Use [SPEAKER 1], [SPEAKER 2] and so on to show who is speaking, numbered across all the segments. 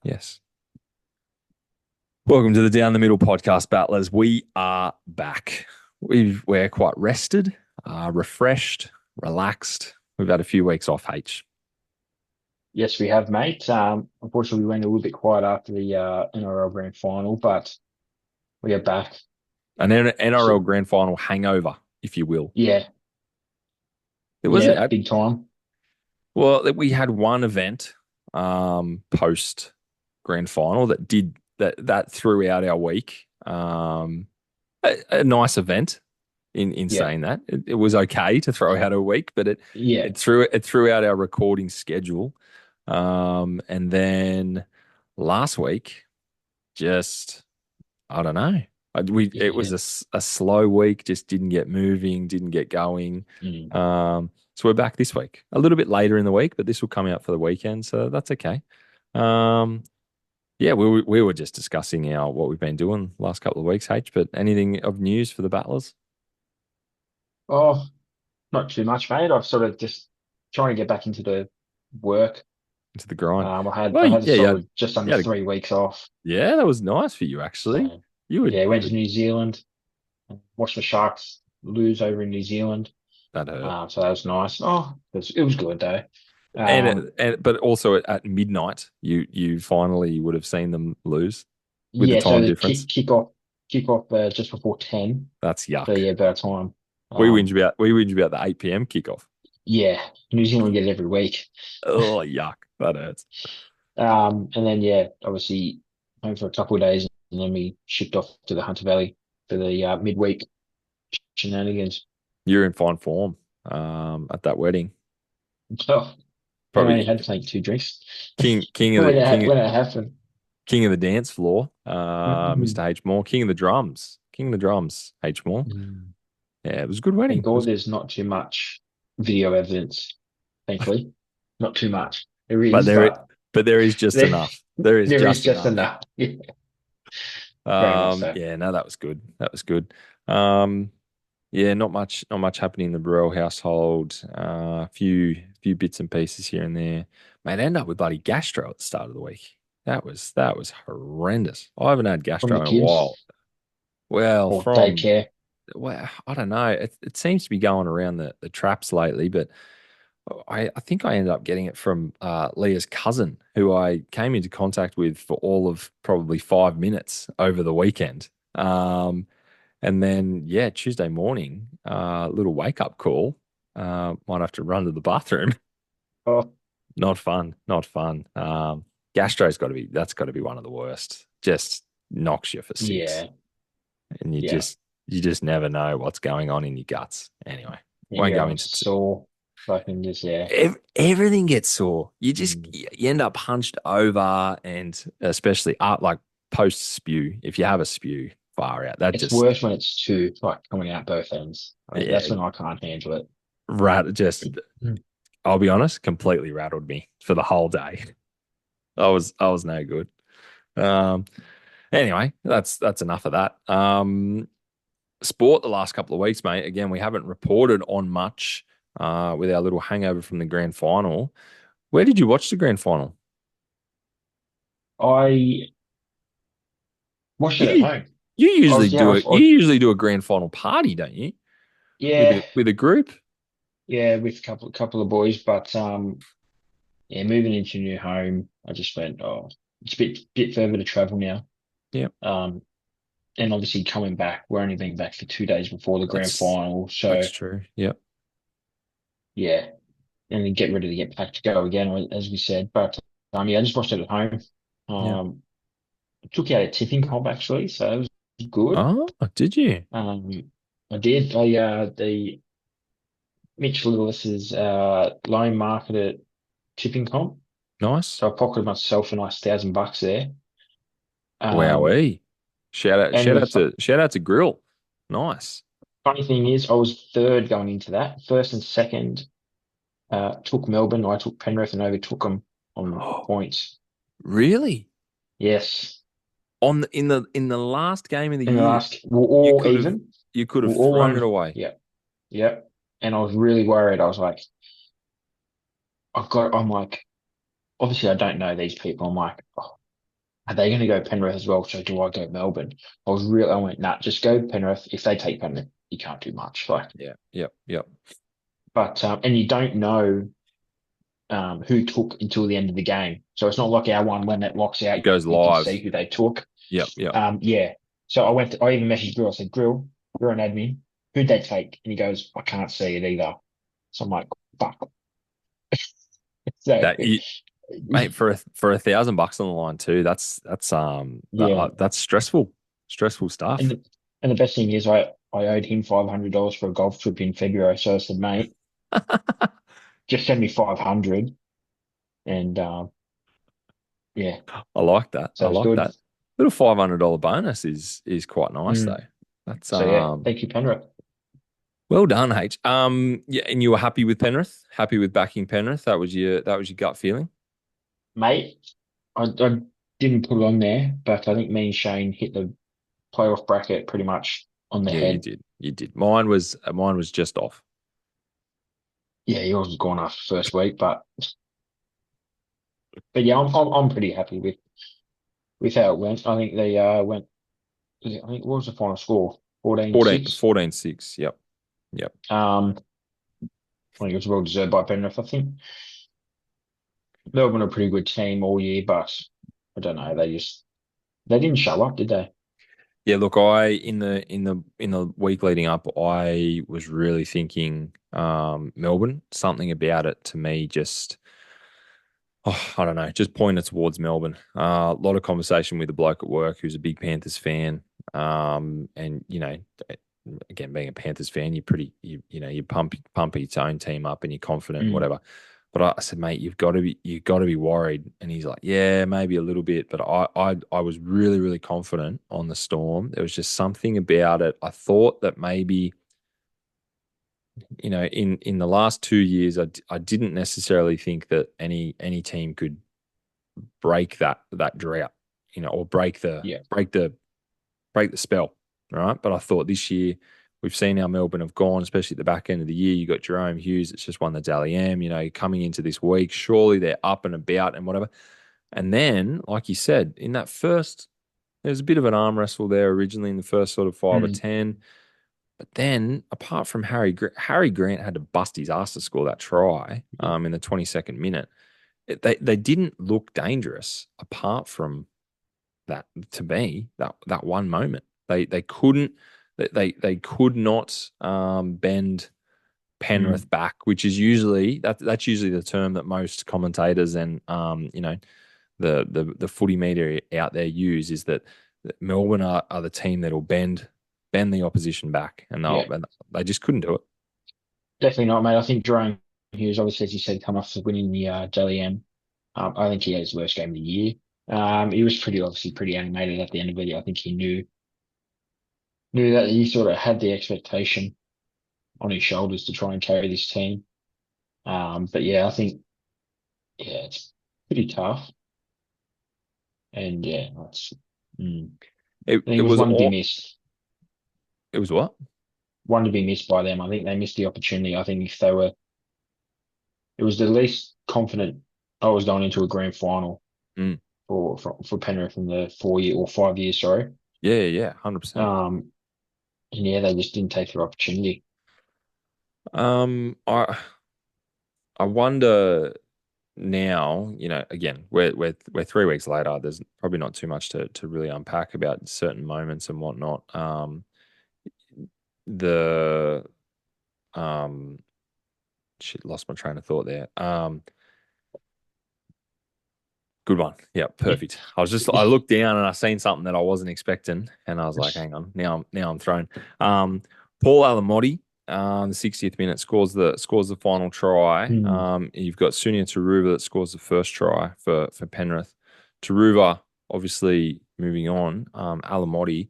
[SPEAKER 1] Yes. Welcome to the Down the Middle podcast, Battlers. We are back. We're quite rested, refreshed, relaxed. We've had a few weeks off, H.
[SPEAKER 2] Yes, we have, mate. Unfortunately, we went a little bit quiet after the NRL Grand Final, but we are back.
[SPEAKER 1] An NRL
[SPEAKER 2] So,
[SPEAKER 1] Grand Final hangover, if you will.
[SPEAKER 2] yeah,
[SPEAKER 1] It wasn't
[SPEAKER 2] yeah,
[SPEAKER 1] that.
[SPEAKER 2] big time.
[SPEAKER 1] Well, we had one event post Grand Final that threw out our week. A nice event. In
[SPEAKER 2] Yeah,
[SPEAKER 1] saying that, it was okay to throw out a week, but it
[SPEAKER 2] yeah,
[SPEAKER 1] it threw it threw out our recording schedule. And then last week, just I don't know. It was
[SPEAKER 2] yeah.
[SPEAKER 1] a slow week, just didn't get moving, didn't get going.
[SPEAKER 2] Mm.
[SPEAKER 1] So we're back this week, a little bit later in the week, but this will come out for the weekend, so that's okay. Um, yeah, we were just discussing what we've been doing last couple of weeks, H. But anything of news for the battlers
[SPEAKER 2] Oh, not too much, mate. I've sort of just trying to get back into the work.
[SPEAKER 1] into the grind?
[SPEAKER 2] I had
[SPEAKER 1] Well,
[SPEAKER 2] I had a
[SPEAKER 1] yeah,
[SPEAKER 2] solid just under
[SPEAKER 1] yeah,
[SPEAKER 2] 3 weeks off.
[SPEAKER 1] yeah. That was nice for you, actually.
[SPEAKER 2] So
[SPEAKER 1] You would,
[SPEAKER 2] yeah,
[SPEAKER 1] you
[SPEAKER 2] went to
[SPEAKER 1] would.
[SPEAKER 2] New Zealand, watched the Sharks lose over in New Zealand.
[SPEAKER 1] That hurt.
[SPEAKER 2] So that was nice. Oh, it was good though.
[SPEAKER 1] And
[SPEAKER 2] Um,
[SPEAKER 1] but also at midnight, you finally would have seen them lose with the
[SPEAKER 2] Yeah, so
[SPEAKER 1] time
[SPEAKER 2] the
[SPEAKER 1] difference.
[SPEAKER 2] kick off just before 10.
[SPEAKER 1] That's
[SPEAKER 2] So
[SPEAKER 1] yuck.
[SPEAKER 2] yeah, about time.
[SPEAKER 1] We whinge
[SPEAKER 2] Um,
[SPEAKER 1] about we whinge about the 8 p.m. kickoff.
[SPEAKER 2] yeah, New Zealand get it every week.
[SPEAKER 1] Oh, yuck. That hurts.
[SPEAKER 2] And then yeah, obviously home for a couple of days, and then we shipped off to the Hunter Valley for the midweek shenanigans.
[SPEAKER 1] You're in fine form at that wedding.
[SPEAKER 2] Oh, I only
[SPEAKER 1] Probably
[SPEAKER 2] had to take 2 drinks
[SPEAKER 1] king of
[SPEAKER 2] when
[SPEAKER 1] the
[SPEAKER 2] when it happened.
[SPEAKER 1] king of the dance floor,
[SPEAKER 2] Mhm.
[SPEAKER 1] Mr. H Moore, king of the drums, H Moore.
[SPEAKER 2] Mm.
[SPEAKER 1] Yeah, it was a good
[SPEAKER 2] Thank
[SPEAKER 1] wedding. It
[SPEAKER 2] God
[SPEAKER 1] was,
[SPEAKER 2] there's not too much video evidence. Thankfully, not too much. There
[SPEAKER 1] but
[SPEAKER 2] is,
[SPEAKER 1] there,
[SPEAKER 2] but
[SPEAKER 1] but there is just
[SPEAKER 2] there,
[SPEAKER 1] enough. There is
[SPEAKER 2] there is
[SPEAKER 1] just
[SPEAKER 2] just
[SPEAKER 1] enough.
[SPEAKER 2] enough. Yeah, very much so.
[SPEAKER 1] Yeah, no, that was good. That was good. Um, yeah, not much happening in the Burrell household. A few bits and pieces here and there. Mate, end up with bloody gastro at the start of the week. That was horrendous. I haven't had
[SPEAKER 2] From the
[SPEAKER 1] gastro in a while.
[SPEAKER 2] kids
[SPEAKER 1] Well,
[SPEAKER 2] or
[SPEAKER 1] from
[SPEAKER 2] daycare.
[SPEAKER 1] well, I don't know. It seems to be going around the traps lately, but I think I ended up getting it from Leah's cousin, who I came into contact with for all of probably 5 minutes over the weekend. And then, yeah, Tuesday morning, little wake up call. Might have to run to the bathroom.
[SPEAKER 2] Oh,
[SPEAKER 1] Not fun, not fun. Gastro's that's got to be one of the worst. Just knocks you for six,
[SPEAKER 2] yeah,
[SPEAKER 1] and you
[SPEAKER 2] yeah.
[SPEAKER 1] just you just never know what's going on in your guts. Anyway,
[SPEAKER 2] And
[SPEAKER 1] won't
[SPEAKER 2] you're
[SPEAKER 1] go
[SPEAKER 2] having
[SPEAKER 1] into
[SPEAKER 2] sore. Fucking just, yeah.
[SPEAKER 1] everything gets sore.
[SPEAKER 2] Mm.
[SPEAKER 1] You end up hunched over, and especially like post spew. If you have a spew, far out. That
[SPEAKER 2] It's
[SPEAKER 1] just
[SPEAKER 2] worse when it's two, like coming out both ends.
[SPEAKER 1] yeah,
[SPEAKER 2] That's when I can't handle it.
[SPEAKER 1] just
[SPEAKER 2] Mm.
[SPEAKER 1] I'll be honest, completely rattled me for the whole day. I was no good. Um, anyway, that's enough of that. Sport the last couple of weeks, mate. Again, we haven't reported on much with our little hangover from the grand final. Where did you watch the grand final?
[SPEAKER 2] I watched it at
[SPEAKER 1] You
[SPEAKER 2] home.
[SPEAKER 1] you
[SPEAKER 2] I
[SPEAKER 1] usually
[SPEAKER 2] was, yeah,
[SPEAKER 1] do it. You usually do a grand final party, don't you? With
[SPEAKER 2] yeah,
[SPEAKER 1] a group.
[SPEAKER 2] yeah, with a couple of boys, but yeah, moving into a new home, I just went, oh, it's a bit further to travel now.
[SPEAKER 1] Yeah,
[SPEAKER 2] Um, and obviously coming back, we're only being back for 2 days before the grand
[SPEAKER 1] that's
[SPEAKER 2] final, so
[SPEAKER 1] that's true. Yeah,
[SPEAKER 2] yeah, and then get ready to get back to go again, as we said. But yeah, I just watched it at home.
[SPEAKER 1] yeah.
[SPEAKER 2] Um, took out a tipping comp actually, so it was good.
[SPEAKER 1] Oh, did you?
[SPEAKER 2] I did. The Mitch Lewis's loan marketed tipping comp,
[SPEAKER 1] Nice.
[SPEAKER 2] so I pocketed myself a nice $1,000 there. Um,
[SPEAKER 1] Wowee.
[SPEAKER 2] and the
[SPEAKER 1] Shout out to Grill. Nice.
[SPEAKER 2] funny thing is, I was third going into that. First and second took Melbourne. I took Penrith and overtook them on
[SPEAKER 1] Oh,
[SPEAKER 2] points.
[SPEAKER 1] really?
[SPEAKER 2] Yes.
[SPEAKER 1] In the last game of the
[SPEAKER 2] In the
[SPEAKER 1] year,
[SPEAKER 2] last, we're
[SPEAKER 1] you
[SPEAKER 2] all
[SPEAKER 1] could have
[SPEAKER 2] even.
[SPEAKER 1] you could have
[SPEAKER 2] We're all
[SPEAKER 1] thrown it
[SPEAKER 2] on.
[SPEAKER 1] away.
[SPEAKER 2] Yeah. Yeah. And I was really worried. I was like, I'm like, obviously I don't know these people. I'm like, oh. are they going to go Penrith as well? So do I go Melbourne? I went, nah, just go Penrith. If they take Penrith, you can't do much. Like,
[SPEAKER 1] Yeah, yep, yep.
[SPEAKER 2] but and you don't know who took until the end of the game. So it's not like our one when it locks out,
[SPEAKER 1] It goes
[SPEAKER 2] you can see
[SPEAKER 1] live.
[SPEAKER 2] who they took.
[SPEAKER 1] Yep, yep.
[SPEAKER 2] Yeah. So I even messaged Grill. I said, Grill, you're an admin. Who'd they take? And he goes, I can't see it either. So I'm like, fuck. So
[SPEAKER 1] That you, mate, for $1,000 on the line too.
[SPEAKER 2] yeah.
[SPEAKER 1] That's stressful, stressful
[SPEAKER 2] And
[SPEAKER 1] stuff.
[SPEAKER 2] the, and the best thing is I owed him $500 for a golf trip in February. So I said, mate, just send me 500. And yeah,
[SPEAKER 1] I like that.
[SPEAKER 2] so
[SPEAKER 1] I
[SPEAKER 2] it's
[SPEAKER 1] like
[SPEAKER 2] good.
[SPEAKER 1] that. Little $500 bonus is quite nice though.
[SPEAKER 2] Mm.
[SPEAKER 1] That's
[SPEAKER 2] So yeah, thank you, Penrith.
[SPEAKER 1] well done, H. Yeah, and you were happy with Penrith, happy with backing Penrith. That was your gut feeling.
[SPEAKER 2] Mate, I didn't put it on there, but I think me and Shane hit the playoff bracket pretty much on the
[SPEAKER 1] Yeah, you
[SPEAKER 2] head.
[SPEAKER 1] did. You did. Mine was just off.
[SPEAKER 2] Yeah, yours was gone after first week, but yeah, I'm pretty happy with how it went. I think they went. I think what was the final score?
[SPEAKER 1] 14,
[SPEAKER 2] 14-6.
[SPEAKER 1] 14-6. Yep. Yep.
[SPEAKER 2] I think it was well deserved by Penrith. I think Melbourne are a pretty good team all year, but I don't know. They didn't show up, did they?
[SPEAKER 1] Yeah, look, I in the week leading up, I was really thinking Melbourne. Something about it to me just I don't know, just pointed towards Melbourne. A lot of conversation with a bloke at work who's a big Panthers fan. And again, being a Panthers fan, you pump your own team up and you're confident and
[SPEAKER 2] Mm,
[SPEAKER 1] whatever. But I said, mate, you've got to be worried. And he's like, yeah, maybe a little bit. But I was really, really confident on the Storm. There was just something about it. I thought that maybe, in the last 2 years, I didn't necessarily think that any team could break that drought, or
[SPEAKER 2] yeah,
[SPEAKER 1] break the spell, right? But I thought this year we've seen how Melbourne have gone, especially at the back end of the year. You got Jerome Hughes that's just won the Dally M. Coming into this week, surely they're up and about and whatever. And then, like you said, in that first, there was a bit of an arm wrestle there originally in the first sort of 5 or 10. But then, apart from Harry Grant had to bust his ass to score that try
[SPEAKER 2] yeah,
[SPEAKER 1] in the 22nd minute. They didn't look dangerous apart from that, to me, that one moment. They couldn't they could not bend
[SPEAKER 2] mm,
[SPEAKER 1] Penrith back, which is usually that's usually the term that most commentators and the footy media out there use, is that Melbourne are the team that'll bend the opposition back, and
[SPEAKER 2] yeah.
[SPEAKER 1] they just couldn't do it.
[SPEAKER 2] Definitely not, mate. I think Jerome Hughes, obviously, as you said, come after winning the Dally M. I think he had his worst game of the year. He was obviously pretty animated at the end of it. I think he knew that he sort of had the expectation on his shoulders to try and carry this team. But yeah, I think it's pretty tough. And yeah, I think
[SPEAKER 1] It
[SPEAKER 2] it was
[SPEAKER 1] was
[SPEAKER 2] one to be
[SPEAKER 1] all
[SPEAKER 2] missed.
[SPEAKER 1] it was what.
[SPEAKER 2] One to be missed by them. I think they missed the opportunity. I think if they were, it was the least confident I was going into a grand final
[SPEAKER 1] Mm.
[SPEAKER 2] for Penrith in the 4 year or 5 years, sorry.
[SPEAKER 1] Yeah, yeah, 100%.
[SPEAKER 2] Um, and yeah, they just didn't take their opportunity.
[SPEAKER 1] Um, I I wonder now, again, we're 3 weeks later. There's probably not too much to really unpack about certain moments and whatnot. The shit, lost my train of thought there. Good one. Yeah, perfect. I looked down and I seen something that I wasn't expecting, and I was like, hang on, now I'm thrown. Paul Alamotti, the 60th minute scores the final try.
[SPEAKER 2] Mm,
[SPEAKER 1] You've got Sunia Taruva that scores the first try for Penrith. Taruva obviously moving on. Alamotti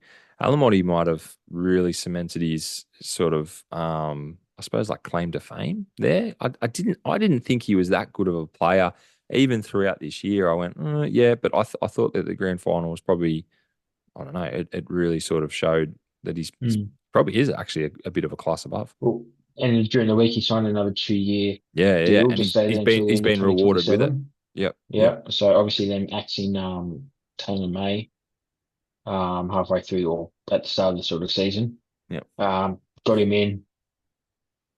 [SPEAKER 1] might have really cemented his sort of I suppose like claim to fame there. I didn't think he was that good of a player even throughout this year. I went, yeah, but I thought that the grand final was probably, I don't know, it really sort of showed that he's
[SPEAKER 2] mm.
[SPEAKER 1] probably is actually a bit of a class above.
[SPEAKER 2] Well, and during the week, he signed another 2 year
[SPEAKER 1] Yeah, yeah, yeah.
[SPEAKER 2] deal
[SPEAKER 1] And
[SPEAKER 2] to stay there until the
[SPEAKER 1] he's
[SPEAKER 2] end of
[SPEAKER 1] been rewarded with it.
[SPEAKER 2] 2027.
[SPEAKER 1] Yep, yep.
[SPEAKER 2] Yeah. So obviously, them axing Taylor May, halfway through or at the start of the sort of season.
[SPEAKER 1] Yeah.
[SPEAKER 2] Got him in.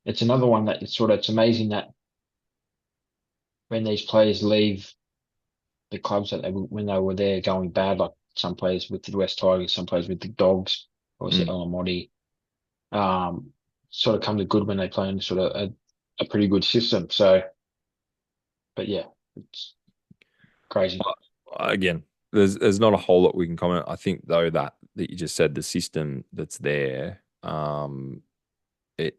[SPEAKER 2] It's another one that it's amazing that when these players leave the clubs when they were there going bad, like some players with the West Tigers, some players with the Dogs, obviously
[SPEAKER 1] Mm.
[SPEAKER 2] Alamotti, um, sort of come to good when they play in sort of a pretty good system. So, but yeah, it's crazy.
[SPEAKER 1] Again, there's not a whole lot we can comment. I think though that you just said the system that's there, it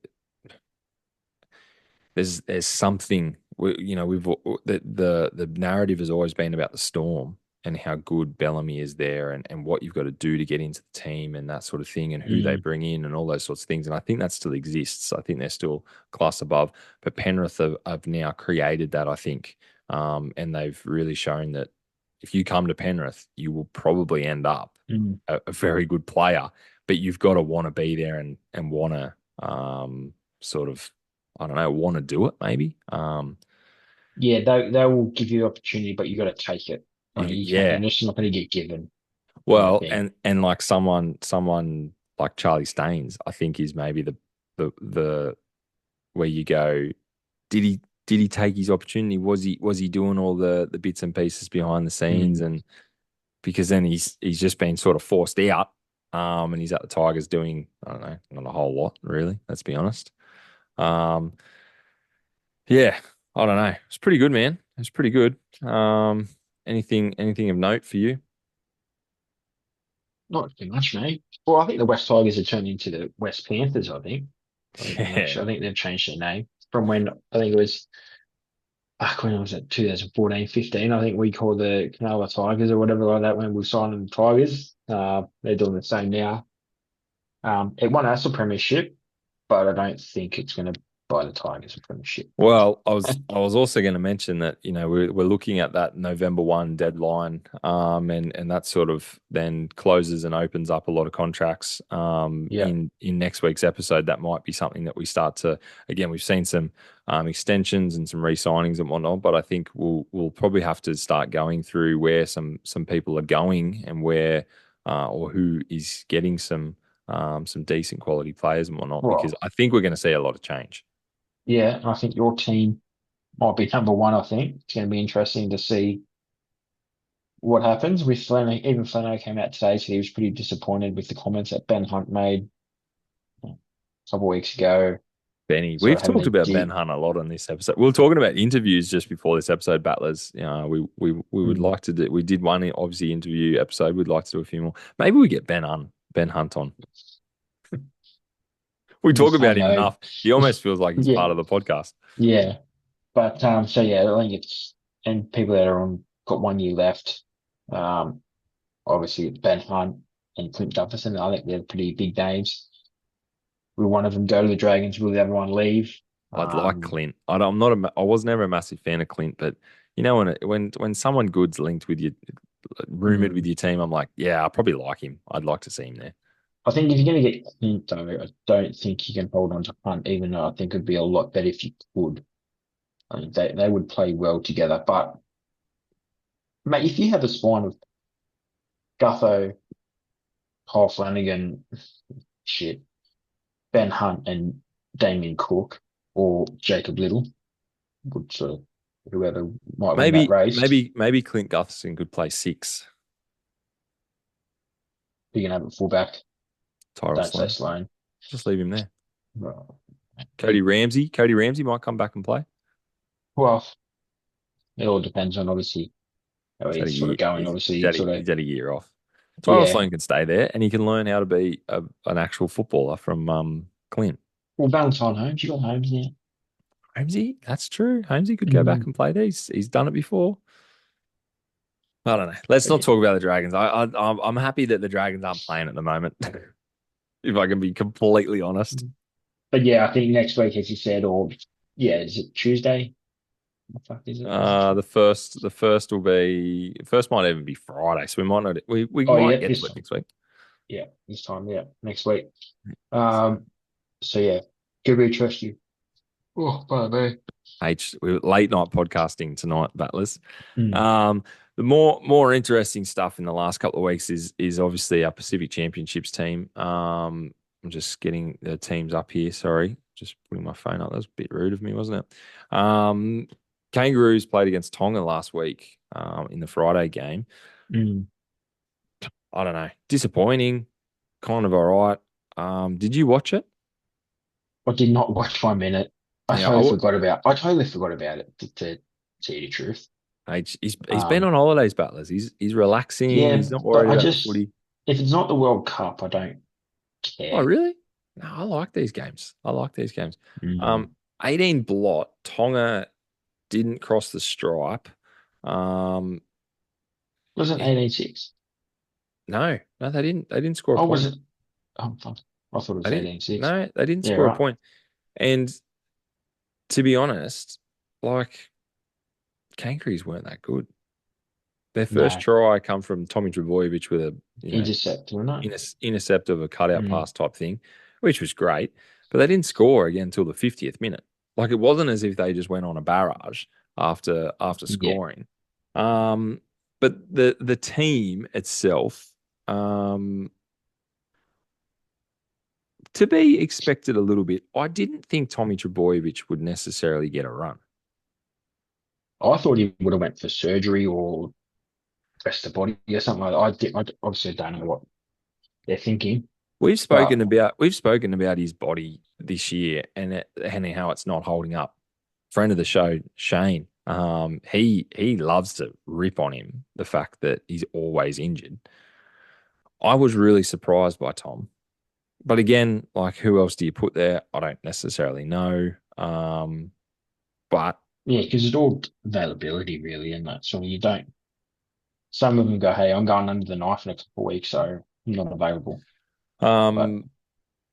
[SPEAKER 1] there's something we've the narrative has always been about the Storm and how good Bellamy is there and what you've got to do to get into the team and that sort of thing and who they
[SPEAKER 2] Mm,
[SPEAKER 1] bring in and all those sorts of things. And I think that still exists. I think they're still class above. But Penrith have now created that, I think. And they've really shown that if you come to Penrith, you will probably end up
[SPEAKER 2] mm.
[SPEAKER 1] a very good player, but you've got to want to be there and want to sort of I don't know, want to do it maybe.
[SPEAKER 2] Yeah, they will give you opportunity, but you got to take it. Like you can't. You're
[SPEAKER 1] Yeah.
[SPEAKER 2] just not going to get given kind of
[SPEAKER 1] Well,
[SPEAKER 2] thing.
[SPEAKER 1] and like someone like Charlie Staines, I think is maybe the where you go, did he take his opportunity? Was he doing all the bits and pieces behind the scenes?
[SPEAKER 2] Mm.
[SPEAKER 1] And because then he's just been sort of forced out, and he's at the Tigers doing I don't know, not a whole lot really. Let's be honest. Um, Yeah, I don't know. It's pretty good, man. It's pretty good. Anything of note for you?
[SPEAKER 2] Not too much, mate. Well, I think the West Tigers have turned into the West Panthers. I think they've
[SPEAKER 1] Yeah,
[SPEAKER 2] actually, I think they've changed their name from when I think it was when was it 2014, 15. I think we called the Canala Tigers or whatever like that when we signed the Tigers. They're doing the same now. It won us a premiership, but I don't think it's going to buy the Tigers a premiership.
[SPEAKER 1] well, I was also going to mention that we're looking at that November 1 deadline, and that sort of then closes and opens up a lot of contracts.
[SPEAKER 2] Yeah.
[SPEAKER 1] In next week's episode, that might be something that we start to again. We've seen some extensions and some re-signings and whatnot, but I think we'll probably have to start going through where some people are going and where or who is getting some decent quality players and whatnot, because
[SPEAKER 2] Well,
[SPEAKER 1] I think we're going to see a lot of change.
[SPEAKER 2] yeah, I think your team might be number one. I think it's going to be interesting to see what happens with Flano. Even Flano came out today, so he was pretty disappointed with the comments that Ben Hunt made a couple of weeks ago.
[SPEAKER 1] Benny.
[SPEAKER 2] Sort
[SPEAKER 1] We've
[SPEAKER 2] of having
[SPEAKER 1] talked
[SPEAKER 2] a
[SPEAKER 1] about Ben
[SPEAKER 2] dig.
[SPEAKER 1] Hunt a lot on this episode. We were talking about interviews just before this episode, Battlers. We would
[SPEAKER 2] Mm,
[SPEAKER 1] like to do. We did one obviously interview episode. We'd like to do a few more. Maybe we get Ben Hunt on. We talk
[SPEAKER 2] He's
[SPEAKER 1] about him
[SPEAKER 2] hangover.
[SPEAKER 1] enough. He almost feels like he's
[SPEAKER 2] Yeah,
[SPEAKER 1] part of the podcast.
[SPEAKER 2] yeah. But so yeah, I think it's and people that are on got 1 year left. Um, obviously Ben Hunt and Clint Jefferson. I think they're pretty big names. Will one of them go to the Dragons? Will the other one leave?
[SPEAKER 1] I'd like
[SPEAKER 2] Um,
[SPEAKER 1] Clint. I'm not. I was never a massive fan of Clint, but when someone good's linked with you, rumored with
[SPEAKER 2] mm,
[SPEAKER 1] your team, I'm like, yeah, I probably like him. I'd like to see him there.
[SPEAKER 2] I think if you're going to get Clint, though, I don't think you can hold on to Hunt, even though I think it'd be a lot better if you could. I mean, they would play well together. But, mate, if you have a spine of Gutho, Kyle Flanagan, shit, Ben Hunt, and Damien Cook, or Jacob Little, would sort of whoever might win that
[SPEAKER 1] Maybe,
[SPEAKER 2] race,
[SPEAKER 1] maybe Clint Gutherson could play six.
[SPEAKER 2] you can have a fullback.
[SPEAKER 1] Tyrell
[SPEAKER 2] Don't say
[SPEAKER 1] Sloan.
[SPEAKER 2] Sloan.
[SPEAKER 1] Just leave him there.
[SPEAKER 2] Well,
[SPEAKER 1] Cody Ramsey might come back and play.
[SPEAKER 2] well, it all depends on obviously how
[SPEAKER 1] He's had a
[SPEAKER 2] he's sort
[SPEAKER 1] year.
[SPEAKER 2] of going.
[SPEAKER 1] He's
[SPEAKER 2] Obviously,
[SPEAKER 1] had a,
[SPEAKER 2] sort of,
[SPEAKER 1] he's had a year off. Tyrell
[SPEAKER 2] yeah.
[SPEAKER 1] Sloan can stay there, and he can learn how to be an actual footballer from Clint.
[SPEAKER 2] Well, Valentine Holmes, you got Holmes now.
[SPEAKER 1] Holmesy, that's true. Holmesy could go back
[SPEAKER 2] Mm,
[SPEAKER 1] and play there. He's done it before. I don't know. Let's
[SPEAKER 2] but
[SPEAKER 1] not
[SPEAKER 2] yeah,
[SPEAKER 1] talk about the Dragons. I'm happy that the Dragons aren't playing at the moment. If I can be completely honest.
[SPEAKER 2] but yeah, I think next week, as you said, or yeah, is it Tuesday? What the fuck is it? Is it
[SPEAKER 1] The first might even be Friday, so we might not we
[SPEAKER 2] Oh
[SPEAKER 1] might
[SPEAKER 2] yeah,
[SPEAKER 1] get to it next week.
[SPEAKER 2] this time, yeah, next week. Um, so yeah, good we trust you. Oh, bye.
[SPEAKER 1] We were late night podcasting tonight, Battlers.
[SPEAKER 2] Mm,
[SPEAKER 1] Um, the more interesting stuff in the last couple of weeks is obviously our Pacific Championships team. I'm just getting the teams up here. Sorry, just putting my phone up. That was a bit rude of me, wasn't it? Kangaroos played against Tonga last week in the Friday game.
[SPEAKER 2] mm.
[SPEAKER 1] I don't know, disappointing, kind of all right. Did you watch it?
[SPEAKER 2] I did not watch 1 minute.
[SPEAKER 1] Yeah,
[SPEAKER 2] I totally forgot about it, to tell you the truth.
[SPEAKER 1] he's been
[SPEAKER 2] Um,
[SPEAKER 1] on holidays, Butlers. He's relaxing.
[SPEAKER 2] yeah,
[SPEAKER 1] He's not
[SPEAKER 2] but
[SPEAKER 1] worried about the footy.
[SPEAKER 2] if it's not the World Cup, I don't
[SPEAKER 1] Oh,
[SPEAKER 2] care.
[SPEAKER 1] really? No, I like these games. I like these games.
[SPEAKER 2] Mm.
[SPEAKER 1] Um, 18 blot. Tonga didn't cross the stripe. Um,
[SPEAKER 2] Was it
[SPEAKER 1] it-
[SPEAKER 2] 18-6?
[SPEAKER 1] no, they didn't. They didn't score a
[SPEAKER 2] Oh, was
[SPEAKER 1] point.
[SPEAKER 2] it? Oh, fuck. I thought it
[SPEAKER 1] They
[SPEAKER 2] was
[SPEAKER 1] didn't.
[SPEAKER 2] 18-6.
[SPEAKER 1] No, they didn't
[SPEAKER 2] Yeah,
[SPEAKER 1] score a
[SPEAKER 2] right.
[SPEAKER 1] point. And to be honest, like Kangaroos weren't that good. Their first
[SPEAKER 2] No,
[SPEAKER 1] try come from Tommy Trbojevic with a
[SPEAKER 2] intercept, or no?
[SPEAKER 1] intercept of a cutout
[SPEAKER 2] Mm.
[SPEAKER 1] pass type thing, which was great. But they didn't score again until the 50th minute. Like it wasn't as if they just went on a barrage after
[SPEAKER 2] Yeah.
[SPEAKER 1] scoring. Um, but the team itself, um, to be expected a little bit. I didn't think Tommy Trbojevic would necessarily get a run.
[SPEAKER 2] I thought he would have went for surgery or rest the body or something like that. Obviously don't know what they're thinking, but
[SPEAKER 1] We've spoken about his body this year and how it's not holding up. Friend of the show, Shane, he loves to rip on him the fact that he's always injured. I was really surprised by Tom, but again, like who else do you put there? I don't necessarily know. But
[SPEAKER 2] yeah, because it's all availability really, and that so you don't. Some of them go, "Hey, I'm going under the knife in a couple of weeks, so I'm not available." But
[SPEAKER 1] um,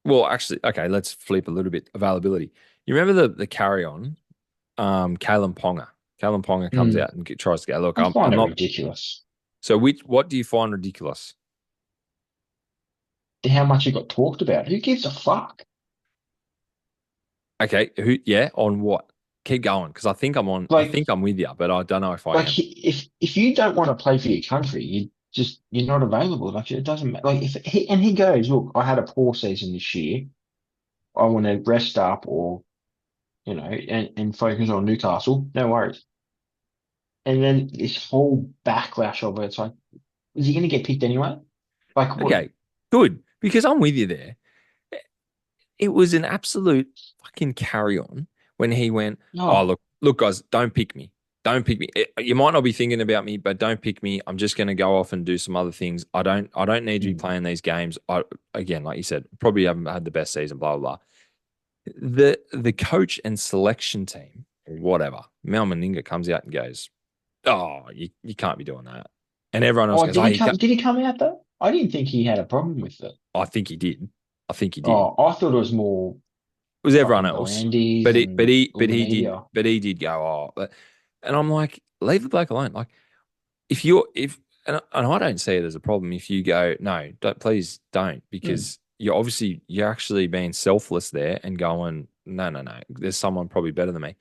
[SPEAKER 1] well, actually, okay, let's flip a little bit. Availability. You remember the carry on, Kalen Ponga. Kalen Ponga comes
[SPEAKER 2] mm,
[SPEAKER 1] out and tries to go. Look,
[SPEAKER 2] I
[SPEAKER 1] I'm
[SPEAKER 2] find it
[SPEAKER 1] not.
[SPEAKER 2] ridiculous
[SPEAKER 1] So, what do you find ridiculous?
[SPEAKER 2] how much it got talked about. Who gives a fuck?
[SPEAKER 1] Okay, yeah, on what? Keep going because I
[SPEAKER 2] Like,
[SPEAKER 1] think I'm with you, but I don't know if I am.
[SPEAKER 2] if you don't want to play for your country, you're not available. Like it doesn't matter. Like if he goes, look, I had a poor season this year. I want to rest up or and focus on Newcastle. No worries. And then this whole backlash of it, it's like, is he going to get picked anyway? Like what?
[SPEAKER 1] Okay, good because I'm with you there. It was an absolute fucking carry on when he went, "Oh,
[SPEAKER 2] No.
[SPEAKER 1] look, guys, don't pick me. Don't pick me. You might not be thinking about me, but don't pick me. I'm just going to go off and do some other things. I don't need you
[SPEAKER 2] Mm,
[SPEAKER 1] playing these games. Again, like you said, probably haven't had the best season, blah, blah, blah. The coach and selection team, or whatever, Mal Meninga comes out and goes, "Oh, you can't be doing that." And everyone else
[SPEAKER 2] Oh,
[SPEAKER 1] goes, "Oh, you can't."
[SPEAKER 2] Did he come out though? I didn't think he had a problem with it.
[SPEAKER 1] I think he did. I think he did.
[SPEAKER 2] Oh, I thought it was more
[SPEAKER 1] It was everyone
[SPEAKER 2] fucking
[SPEAKER 1] else.
[SPEAKER 2] Volandis and all the media.
[SPEAKER 1] But he did go, "Oh," and I'm like, leave the bloke alone. Like if you're if and I don't see it as a problem if you go, no, don't, please don't,
[SPEAKER 2] Mm,
[SPEAKER 1] because you're actually being selfless there and going, no, there's someone probably better than me.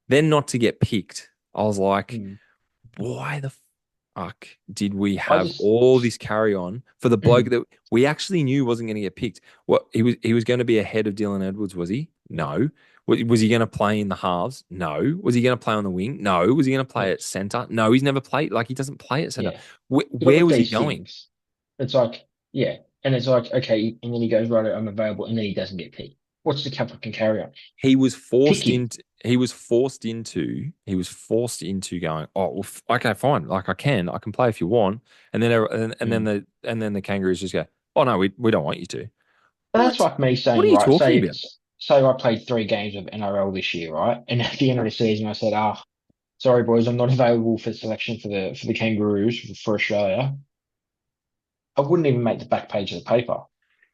[SPEAKER 1] Then not to get picked. I was like,
[SPEAKER 2] mm.
[SPEAKER 1] why the fuck did we
[SPEAKER 2] I
[SPEAKER 1] have
[SPEAKER 2] just,
[SPEAKER 1] all this carry on for the bloke
[SPEAKER 2] mm,
[SPEAKER 1] that we actually knew wasn't going to get picked? What he was going to be ahead of Dylan Edwards, was he? No. Was he going to play in the halves? No. Was he going to play on the wing? No. Was he going to play at center? No, he's never played. Like he doesn't play at center.
[SPEAKER 2] yeah. But
[SPEAKER 1] Where
[SPEAKER 2] with
[SPEAKER 1] was he
[SPEAKER 2] these
[SPEAKER 1] going?
[SPEAKER 2] things, it's like, yeah. And it's like, okay. And then he goes, right, I'm available. And then he doesn't get picked. What's the fucking carry on?
[SPEAKER 1] He was
[SPEAKER 2] Pick
[SPEAKER 1] forced
[SPEAKER 2] him.
[SPEAKER 1] into. He was forced into going. Oh, well, okay, fine. Like I can play if you want.
[SPEAKER 2] Mm.
[SPEAKER 1] And then the Kangaroos just go. Oh no, we don't want you to.
[SPEAKER 2] But that's
[SPEAKER 1] What?
[SPEAKER 2] like me
[SPEAKER 1] What are
[SPEAKER 2] saying,
[SPEAKER 1] you
[SPEAKER 2] right,
[SPEAKER 1] talking about?
[SPEAKER 2] say I played 3 games of NRL this year, right? And at the end of the season, I said, sorry, boys, I'm not available for selection for the Kangaroos for Australia. I wouldn't even make the back page of the paper.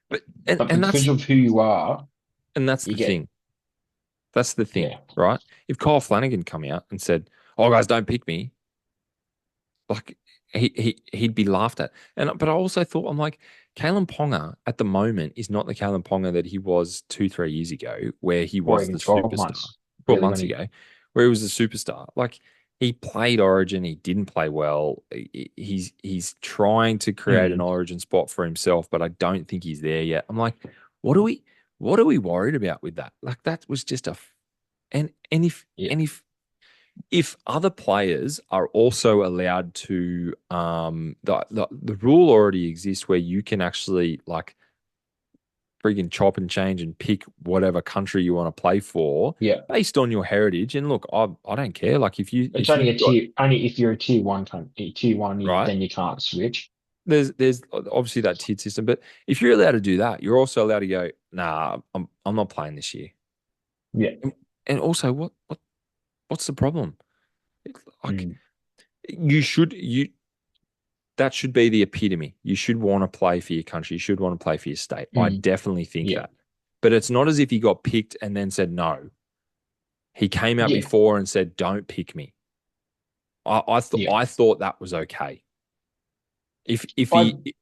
[SPEAKER 1] But
[SPEAKER 2] But because of who you are,
[SPEAKER 1] that's
[SPEAKER 2] you
[SPEAKER 1] the
[SPEAKER 2] get,
[SPEAKER 1] thing. That's the thing,
[SPEAKER 2] yeah.
[SPEAKER 1] right? If Kyle Flanagan come out and said, "Oh guys, don't pick me," like he'd be laughed at. And but I also thought I'm like, Kalen Ponga at the moment is not the Kalen Ponga that he was 2 3 years ago, where he
[SPEAKER 2] Or
[SPEAKER 1] was
[SPEAKER 2] even
[SPEAKER 1] the
[SPEAKER 2] 12
[SPEAKER 1] superstar.
[SPEAKER 2] months.
[SPEAKER 1] 12
[SPEAKER 2] really
[SPEAKER 1] months
[SPEAKER 2] when he,
[SPEAKER 1] ago, where he was a superstar. Like he played Origin, he didn't play well. He's trying to create an
[SPEAKER 2] mm,
[SPEAKER 1] Origin spot for himself, but I don't think he's there yet. I'm like, what are we what are we worried about with that? Like that was just and
[SPEAKER 2] yeah,
[SPEAKER 1] if other players are also allowed to the rule already exists where you can actually like freaking chop and change and pick whatever country you want to play for
[SPEAKER 2] yeah.
[SPEAKER 1] based on your heritage. And look, I don't care. Like
[SPEAKER 2] It's
[SPEAKER 1] if
[SPEAKER 2] only
[SPEAKER 1] you've
[SPEAKER 2] a
[SPEAKER 1] got
[SPEAKER 2] tier, only if you're a tier one country, tier one,
[SPEAKER 1] right,
[SPEAKER 2] then you can't switch.
[SPEAKER 1] there's obviously that tiered system, but if you're allowed to do that, you're also allowed to go, nah, I'm not playing this year.
[SPEAKER 2] Yeah.
[SPEAKER 1] And also, what's the problem? Like
[SPEAKER 2] Mm,
[SPEAKER 1] you that should be the epitome. You should want to play for your country. You should want to play for your state. I
[SPEAKER 2] mm,
[SPEAKER 1] definitely think
[SPEAKER 2] yeah.
[SPEAKER 1] that. But it's not as if he got picked and then said no. He came out
[SPEAKER 2] Yeah.
[SPEAKER 1] before and said, "Don't pick me."
[SPEAKER 2] Yeah.
[SPEAKER 1] I thought that was okay. If if
[SPEAKER 2] I
[SPEAKER 1] he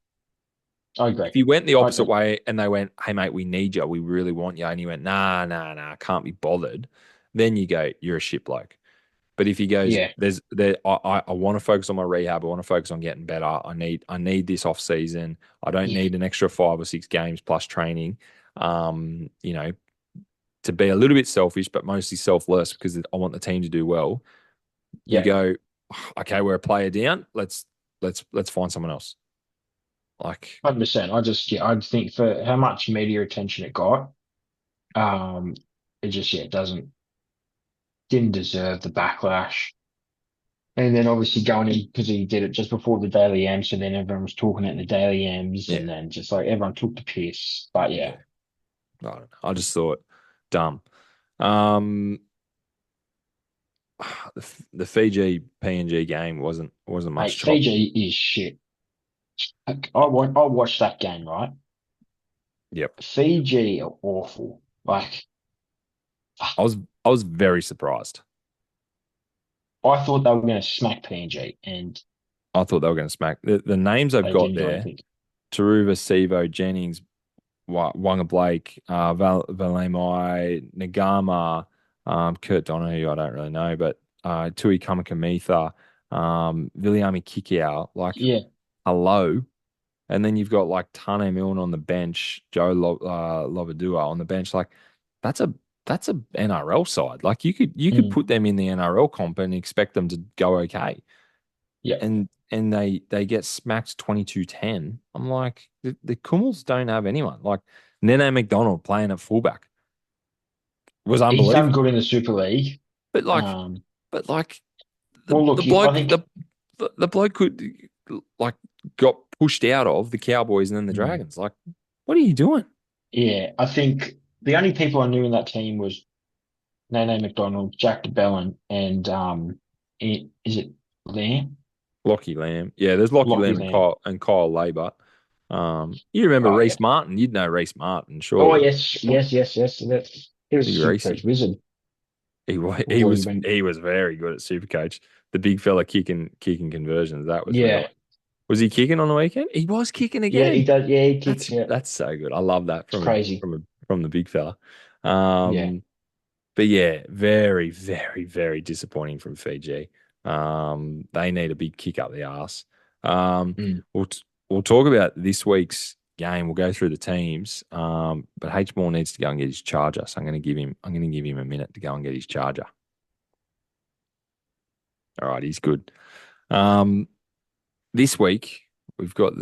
[SPEAKER 2] I agree.
[SPEAKER 1] if he went the opposite
[SPEAKER 2] I
[SPEAKER 1] way and they went, "Hey mate, we need you. We really want you," and he went, "Nah, nah, nah, can't be bothered," then you go, "You're a shit bloke." But if he goes,
[SPEAKER 2] yeah.
[SPEAKER 1] I want to focus on my rehab. I want to focus on getting better. I need this off season. I don't
[SPEAKER 2] Yeah.
[SPEAKER 1] need an extra 5 or 6 games plus training. You know, to be a little bit selfish, but mostly selfless because I want the team to do well. You
[SPEAKER 2] Yeah.
[SPEAKER 1] go, okay, we're a player down. Let's find someone else. Like,
[SPEAKER 2] 100%. I think for how much media attention it got, um, it just yeah, it didn't deserve the backlash. And then obviously going in because he did it just before the Daily M, so then everyone was talking at the Daily M's,
[SPEAKER 1] yeah,
[SPEAKER 2] and then just like everyone took the piss. But
[SPEAKER 1] yeah.
[SPEAKER 2] yeah,
[SPEAKER 1] I don't know. I just thought dumb. Um, the Fiji PNG game wasn't much
[SPEAKER 2] mate,
[SPEAKER 1] chop.
[SPEAKER 2] Fiji is shit. I watched that game, right?
[SPEAKER 1] Yep.
[SPEAKER 2] Fiji are awful. Like,
[SPEAKER 1] I was I was very surprised.
[SPEAKER 2] I thought they were going to smack PNG, and
[SPEAKER 1] I thought they were going to smack the names I've
[SPEAKER 2] they
[SPEAKER 1] got
[SPEAKER 2] didn't do
[SPEAKER 1] there:
[SPEAKER 2] anything.
[SPEAKER 1] Taruva, Sivo, Jennings, Wanga Blake, Valemai, Nagama, Kurt Donahue. I don't really know, but Tui Kamikamitha, Viliami Kikau. Like,
[SPEAKER 2] Yeah,
[SPEAKER 1] hello. And then you've got like Tane Milne on the bench, Lovadua on the bench. Like, that's a NRL side. Like, you could
[SPEAKER 2] mm,
[SPEAKER 1] put them in the NRL comp and expect them to go okay,
[SPEAKER 2] yeah.
[SPEAKER 1] and they get smacked 22-10. I'm like, the Kummels don't have anyone. Like Nene McDonald playing at fullback was
[SPEAKER 2] He's done
[SPEAKER 1] unbelievable.
[SPEAKER 2] good in the Super League.
[SPEAKER 1] But like
[SPEAKER 2] Um,
[SPEAKER 1] but like
[SPEAKER 2] well, look,
[SPEAKER 1] the
[SPEAKER 2] I
[SPEAKER 1] bloke
[SPEAKER 2] think
[SPEAKER 1] the bloke could like got pushed out of the Cowboys and then the
[SPEAKER 2] mm,
[SPEAKER 1] Dragons. Like, what are you doing?
[SPEAKER 2] yeah, I think the only people I knew in that team was Nene McDonald, Jack DeBellin, and is it Lamb?
[SPEAKER 1] Lockie Lamb. Yeah, there's Lockie
[SPEAKER 2] Lockie
[SPEAKER 1] Lamb
[SPEAKER 2] Lamb.
[SPEAKER 1] And Kyle Labour. You remember
[SPEAKER 2] Oh yeah.
[SPEAKER 1] Reese Martin? You'd know Reese Martin,
[SPEAKER 2] Oh
[SPEAKER 1] surely.
[SPEAKER 2] yes, yes, yes, yes. He was a
[SPEAKER 1] Big
[SPEAKER 2] super coach
[SPEAKER 1] Reese.
[SPEAKER 2] wizard
[SPEAKER 1] He
[SPEAKER 2] before he
[SPEAKER 1] was
[SPEAKER 2] went.
[SPEAKER 1] he was very good at Supercoach. The big fella kicking conversions. That was really.
[SPEAKER 2] Yeah,
[SPEAKER 1] Was he kicking on the weekend? He was kicking
[SPEAKER 2] yeah, he
[SPEAKER 1] again.
[SPEAKER 2] does. Yeah, he kicks. Yeah,
[SPEAKER 1] That's so good. I love that
[SPEAKER 2] it's crazy.
[SPEAKER 1] from the big fella.
[SPEAKER 2] Yeah.
[SPEAKER 1] Um, but yeah, very very disappointing from Fiji. They need a big kick up the arse.
[SPEAKER 2] Mm.
[SPEAKER 1] We'll talk about this week's game. We'll go through the teams. But H Moore needs to go and get his charger. So I'm going to give him a minute to go and get his charger. All right, he's good. Um, this week we've got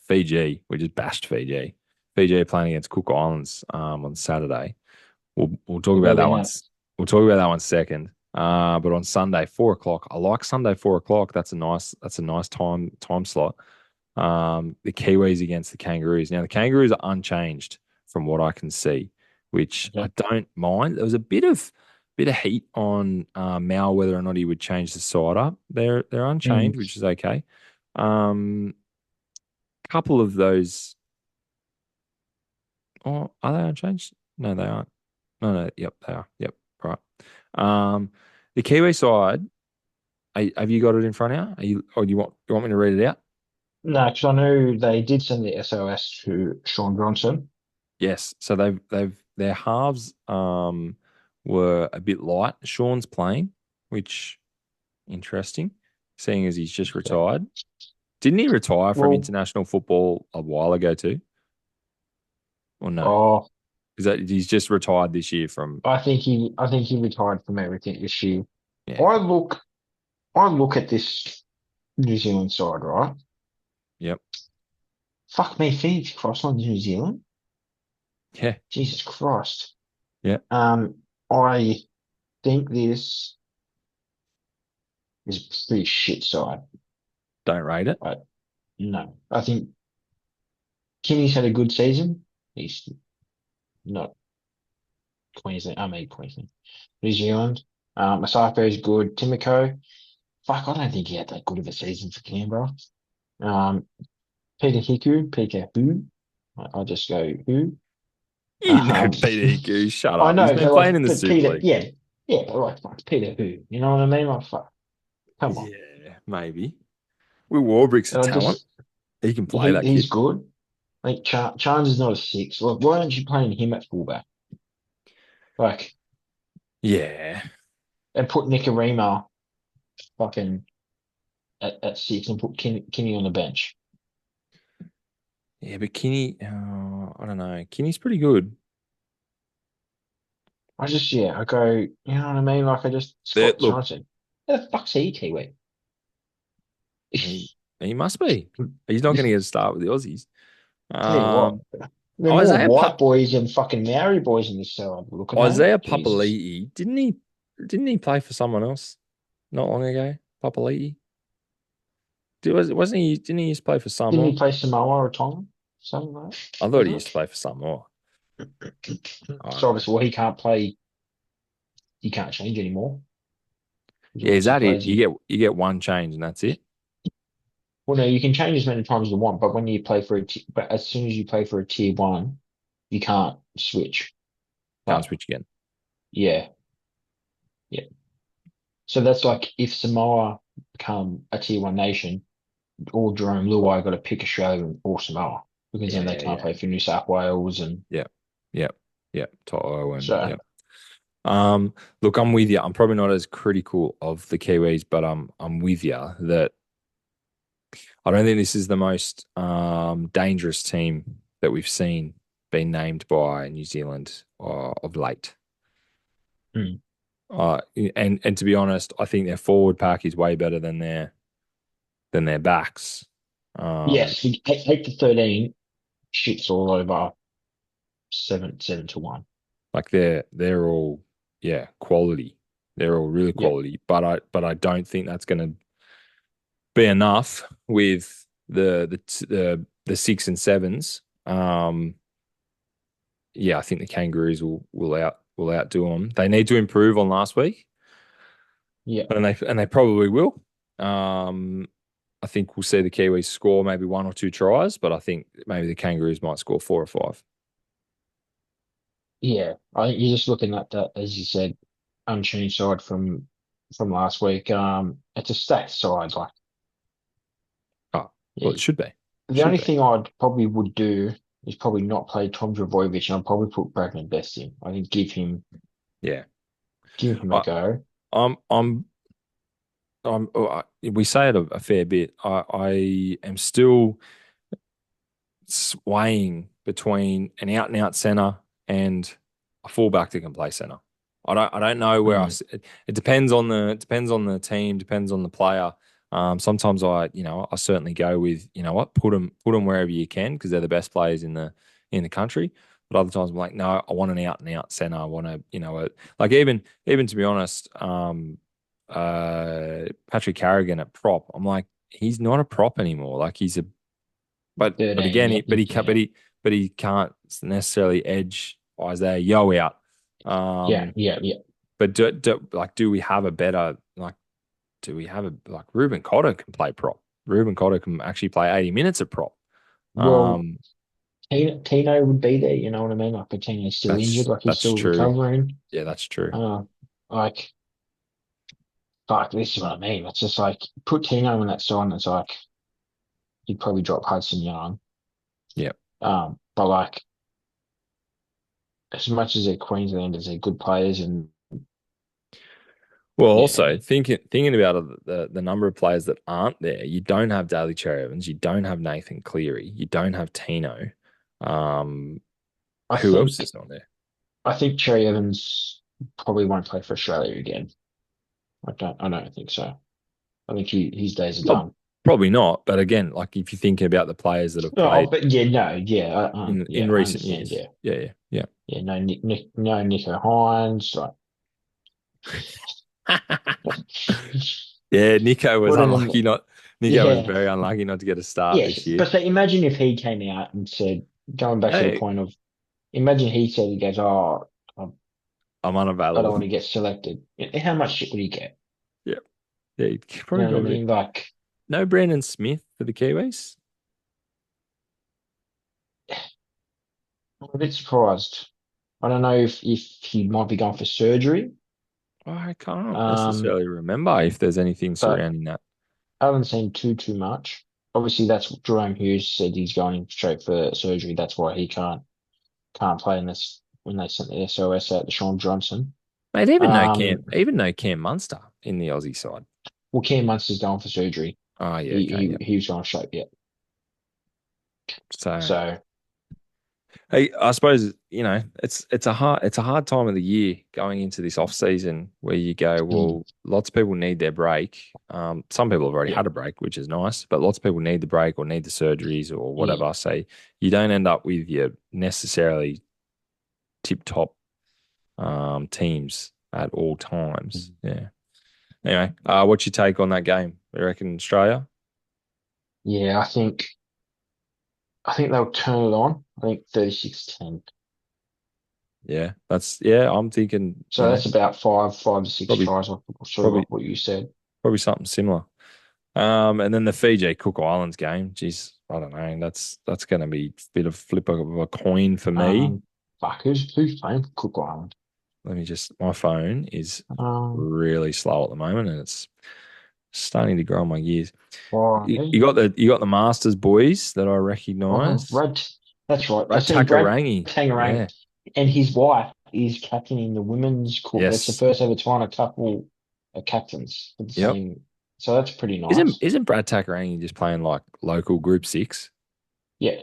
[SPEAKER 1] Fiji. We just bashed Fiji. Fiji are playing against Cook Islands on Saturday. We'll talk
[SPEAKER 2] Will they
[SPEAKER 1] about that
[SPEAKER 2] win
[SPEAKER 1] one.
[SPEAKER 2] that?
[SPEAKER 1] We'll talk about that one second. But on Sunday, 4 o'clock. I like Sunday 4 o'clock. That's a nice time slot. The Kiwis against the Kangaroos. Now the Kangaroos are unchanged from what I can see, which I
[SPEAKER 2] Okay.
[SPEAKER 1] don't mind. There was a bit of heat on Mal whether or not he would change the side up. They're
[SPEAKER 2] Mm.
[SPEAKER 1] unchanged, which is okay. Couple of those. Oh, are they unchanged? No, they aren't. No. Yep, they are. Yep, right. Um, the Kiwi side. Have you got it in front of you? Or do you want me to read it out?
[SPEAKER 2] No, because I know they did send the SOS to Sean Johnson.
[SPEAKER 1] Yes. So their halves. were a bit light. Sean's playing, which interesting, seeing as he's just retired. Didn't he retire from
[SPEAKER 2] Well,
[SPEAKER 1] international football a while ago too? Or no?
[SPEAKER 2] oh,
[SPEAKER 1] Is that he's just retired this year from?
[SPEAKER 2] I think he retired from everything this year.
[SPEAKER 1] Yeah.
[SPEAKER 2] I
[SPEAKER 1] Okay.
[SPEAKER 2] look, I look at this New Zealand side, right?
[SPEAKER 1] Yep.
[SPEAKER 2] Fuck me, Phoenix Cross on New Zealand.
[SPEAKER 1] Yeah.
[SPEAKER 2] Jesus Christ.
[SPEAKER 1] Yeah.
[SPEAKER 2] I think this is a pretty shit side.
[SPEAKER 1] Don't rate it.
[SPEAKER 2] But no, I think Kimmy's had a good season. He's not Queensland. I mean Queensland, New Zealand. Masako is good. Timoko, fuck, I don't think he had that good of a season for Canberra. Um, Peter who? I'll just go who.
[SPEAKER 1] You know
[SPEAKER 2] Um,
[SPEAKER 1] Peter Hiku, shut
[SPEAKER 2] I
[SPEAKER 1] up. He's
[SPEAKER 2] know,
[SPEAKER 1] been
[SPEAKER 2] but
[SPEAKER 1] playing
[SPEAKER 2] like,
[SPEAKER 1] in the
[SPEAKER 2] but
[SPEAKER 1] Super
[SPEAKER 2] Peter,
[SPEAKER 1] League.
[SPEAKER 2] yeah, yeah, but like, fuck, Peter who? You know what I mean? Like, fuck, come on.
[SPEAKER 1] Yeah, maybe. Will Warbrick's a
[SPEAKER 2] And I
[SPEAKER 1] talent.
[SPEAKER 2] just,
[SPEAKER 1] He can play that
[SPEAKER 2] he's
[SPEAKER 1] kid.
[SPEAKER 2] good. Like, Charles is not a six. Like, why aren't you playing him at fullback? Like,
[SPEAKER 1] Yeah.
[SPEAKER 2] and put Nicarima fucking at six and put Kinney on the bench.
[SPEAKER 1] Yeah, but Kinney, I don't know. Kinney's pretty good.
[SPEAKER 2] I just, yeah, I go, you know what I mean? Like, I just, Scott
[SPEAKER 1] Look,
[SPEAKER 2] Johnson. Who the fuck's he, Kiwi?
[SPEAKER 1] he he must be. He's not going to get a start with the Aussies.
[SPEAKER 2] Tell you what,
[SPEAKER 1] Um,
[SPEAKER 2] there are more
[SPEAKER 1] Isaiah
[SPEAKER 2] white
[SPEAKER 1] pa-
[SPEAKER 2] boys and fucking Maori boys in this cell I'm looking at.
[SPEAKER 1] Isaiah
[SPEAKER 2] Jesus.
[SPEAKER 1] Papali'i, didn't he play for someone else not long ago? Papali'i? Wasn't he didn't he used to play for
[SPEAKER 2] Didn't he
[SPEAKER 1] Samoa?
[SPEAKER 2] play Samoa or Tonga? Something like that,
[SPEAKER 1] I thought he used to
[SPEAKER 2] wasn't
[SPEAKER 1] play for Samoa.
[SPEAKER 2] it?
[SPEAKER 1] I don't
[SPEAKER 2] So
[SPEAKER 1] know.
[SPEAKER 2] obviously, well, he can't play, he can't change anymore. Because
[SPEAKER 1] Yeah, is
[SPEAKER 2] once he
[SPEAKER 1] that it?
[SPEAKER 2] plays, he,
[SPEAKER 1] You get one change and that's it.
[SPEAKER 2] well, no, you can change as many times as you want, but when you play for but as soon as you play for a tier one, you can't switch.
[SPEAKER 1] Can't
[SPEAKER 2] But
[SPEAKER 1] switch again.
[SPEAKER 2] yeah, yeah. So that's like if Samoa become a tier one nation, all Jerome Luai got to pick Australia or Samoa because then
[SPEAKER 1] Yeah,
[SPEAKER 2] they
[SPEAKER 1] yeah,
[SPEAKER 2] can't
[SPEAKER 1] yeah.
[SPEAKER 2] play for New South Wales and
[SPEAKER 1] Yeah. Yeah. Yeah. Toto and
[SPEAKER 2] so
[SPEAKER 1] yeah. Look, I'm with you. I'm probably not as critical of the Kiwis, but I'm with you that I don't think this is the most dangerous team that we've seen being named by New Zealand of late.
[SPEAKER 2] mm.
[SPEAKER 1] And to be honest, I think their forward pack is way better than their backs. Um,
[SPEAKER 2] Yes, 8 to 13 shits all over 7-1.
[SPEAKER 1] like they're all quality. They're all really
[SPEAKER 2] Yeah,
[SPEAKER 1] quality, but I don't think that's going to be enough with the six and sevens. Yeah, I think the Kangaroos will outdo them. They need to improve on last week,
[SPEAKER 2] yeah,
[SPEAKER 1] and they probably will. Um, I think we'll see the Kiwis score maybe one or two tries, but I think maybe the Kangaroos might score four or five.
[SPEAKER 2] yeah. I think you're just looking at that, as you said, unchanged side from last week. It's a stacked side. Like,
[SPEAKER 1] Oh, well,
[SPEAKER 2] yeah,
[SPEAKER 1] it should be.
[SPEAKER 2] the
[SPEAKER 1] Should
[SPEAKER 2] only
[SPEAKER 1] be.
[SPEAKER 2] thing I'd probably would do is probably not play Tom Trbojevic, and I'd probably put Bradman Best in. I think
[SPEAKER 1] Yeah.
[SPEAKER 2] give him a
[SPEAKER 1] I,
[SPEAKER 2] go.
[SPEAKER 1] I'm I'm we say it a fair bit. I am still swaying between an out and out center and a fullback that can play center. I don't know where
[SPEAKER 2] Mm,
[SPEAKER 1] it depends on the team, depends on the player. Sometimes I certainly go with what put them wherever you can because they're the best players in the country. But other times I'm like, no, I want an out and out center. I want to like even to be honest, Patrick Carrigan at prop. I'm like, he's not a prop anymore. Like he's a but
[SPEAKER 2] 13.
[SPEAKER 1] again,
[SPEAKER 2] Yeah,
[SPEAKER 1] he, but he can't,
[SPEAKER 2] yeah,
[SPEAKER 1] but he can't necessarily edge Isaiah Yo out.
[SPEAKER 2] yeah,
[SPEAKER 1] Um,
[SPEAKER 2] yeah, yeah.
[SPEAKER 1] but do we have a better do we have a like Ruben Cotter can play prop? Ruben Cotter can actually play 80 minutes of prop.
[SPEAKER 2] Well,
[SPEAKER 1] Um,
[SPEAKER 2] Tino would be there. You know what I mean? Like, Tino's still injured.
[SPEAKER 1] that's
[SPEAKER 2] Like, he's
[SPEAKER 1] that's
[SPEAKER 2] still
[SPEAKER 1] true.
[SPEAKER 2] recovering.
[SPEAKER 1] Yeah, that's true.
[SPEAKER 2] Uh, like, this is what I mean. It's just like put Tino in that side, and it's like he'd probably drop Hudson Young.
[SPEAKER 1] Yeah,
[SPEAKER 2] But like as much as they're Queenslanders, they're good players, and
[SPEAKER 1] Well,
[SPEAKER 2] Yeah,
[SPEAKER 1] also thinking about the number of players that aren't there, you don't have Daly Cherry Evans, you don't have Nathan Cleary, you don't have Tino. Um,
[SPEAKER 2] I
[SPEAKER 1] who else
[SPEAKER 2] think
[SPEAKER 1] is on there?
[SPEAKER 2] I think Cherry Evans probably won't play for Australia again. I don't think so. I think his days are
[SPEAKER 1] Well,
[SPEAKER 2] done.
[SPEAKER 1] probably not, but again, like if you're thinking about the players that have
[SPEAKER 2] Oh,
[SPEAKER 1] played
[SPEAKER 2] but yeah, no, yeah,
[SPEAKER 1] in
[SPEAKER 2] yeah, I
[SPEAKER 1] recent
[SPEAKER 2] understand.
[SPEAKER 1] years,
[SPEAKER 2] Yeah,
[SPEAKER 1] yeah,
[SPEAKER 2] yeah, no Nico Hines. Like,
[SPEAKER 1] yeah. Yeah, Nico was
[SPEAKER 2] put in them.
[SPEAKER 1] unlucky not. Nico was
[SPEAKER 2] Yeah,
[SPEAKER 1] very unlucky not to get a start this
[SPEAKER 2] yes.
[SPEAKER 1] year.
[SPEAKER 2] But so imagine if he came out and said, going back to the
[SPEAKER 1] Hey,
[SPEAKER 2] point of, imagine he said he goes, "Oh,
[SPEAKER 1] I'm
[SPEAKER 2] I don't
[SPEAKER 1] unavailable.
[SPEAKER 2] want to get selected." How much shit would he get?
[SPEAKER 1] Yeah, yeah. He
[SPEAKER 2] You
[SPEAKER 1] probably
[SPEAKER 2] know what I
[SPEAKER 1] got a bit.
[SPEAKER 2] mean? Like,
[SPEAKER 1] No Brandon Smith for the Kiwis.
[SPEAKER 2] I'm a bit surprised. I don't know if he might be going for surgery.
[SPEAKER 1] I can't
[SPEAKER 2] Um,
[SPEAKER 1] necessarily remember if there's anything
[SPEAKER 2] but
[SPEAKER 1] surrounding that.
[SPEAKER 2] I haven't seen too much. Obviously, that's what Jerome Hughes said he's going straight for surgery. That's why he can't play in this when they sent the SOS out to Sean Johnson.
[SPEAKER 1] Mate,
[SPEAKER 2] Um,
[SPEAKER 1] Even no Cam Munster in the Aussie side.
[SPEAKER 2] well, Cam Munster's going for surgery.
[SPEAKER 1] Oh yeah,
[SPEAKER 2] He
[SPEAKER 1] okay, yeah.
[SPEAKER 2] he he was going straight, yeah.
[SPEAKER 1] So
[SPEAKER 2] So
[SPEAKER 1] hey, I suppose it's a hard time of the year going into this off season where you go,
[SPEAKER 2] mm,
[SPEAKER 1] well, lots of people need their break. Some people have already
[SPEAKER 2] yeah,
[SPEAKER 1] had a break, which is nice, but lots of people need the break or need the surgeries or
[SPEAKER 2] mm,
[SPEAKER 1] whatever. So you don't end up with your necessarily tip top teams at all times.
[SPEAKER 2] mm.
[SPEAKER 1] Yeah. Anyway, what's your take on that game? You reckon Australia?
[SPEAKER 2] Yeah. I think they'll turn it on. I think 36-10.
[SPEAKER 1] Yeah. I'm thinking,
[SPEAKER 2] So that's about five to six
[SPEAKER 1] probably
[SPEAKER 2] tries, sort of
[SPEAKER 1] probably
[SPEAKER 2] like what you said.
[SPEAKER 1] probably something similar. And then the Fiji Cook Islands game, geez, I don't know. That's going to be a bit of flip of a coin for me.
[SPEAKER 2] Um, Fuck, who's playing for Cook Island?
[SPEAKER 1] Let me just. My phone is
[SPEAKER 2] Um,
[SPEAKER 1] really slow at the moment, and it's starting to grow on my gears.
[SPEAKER 2] why?
[SPEAKER 1] You got the Masters boys that I
[SPEAKER 2] Oh,
[SPEAKER 1] recognise.
[SPEAKER 2] That's right. I
[SPEAKER 1] Brad
[SPEAKER 2] seen Brad
[SPEAKER 1] Takarangi,
[SPEAKER 2] Tangerang
[SPEAKER 1] yeah,
[SPEAKER 2] and his wife is captaining the women's court. That's the
[SPEAKER 1] yes,
[SPEAKER 2] first ever time a couple are captains for the
[SPEAKER 1] yep.
[SPEAKER 2] same. So that's pretty nice.
[SPEAKER 1] Isn't Brad Takarangi just playing like local Group Six,
[SPEAKER 2] Yeah.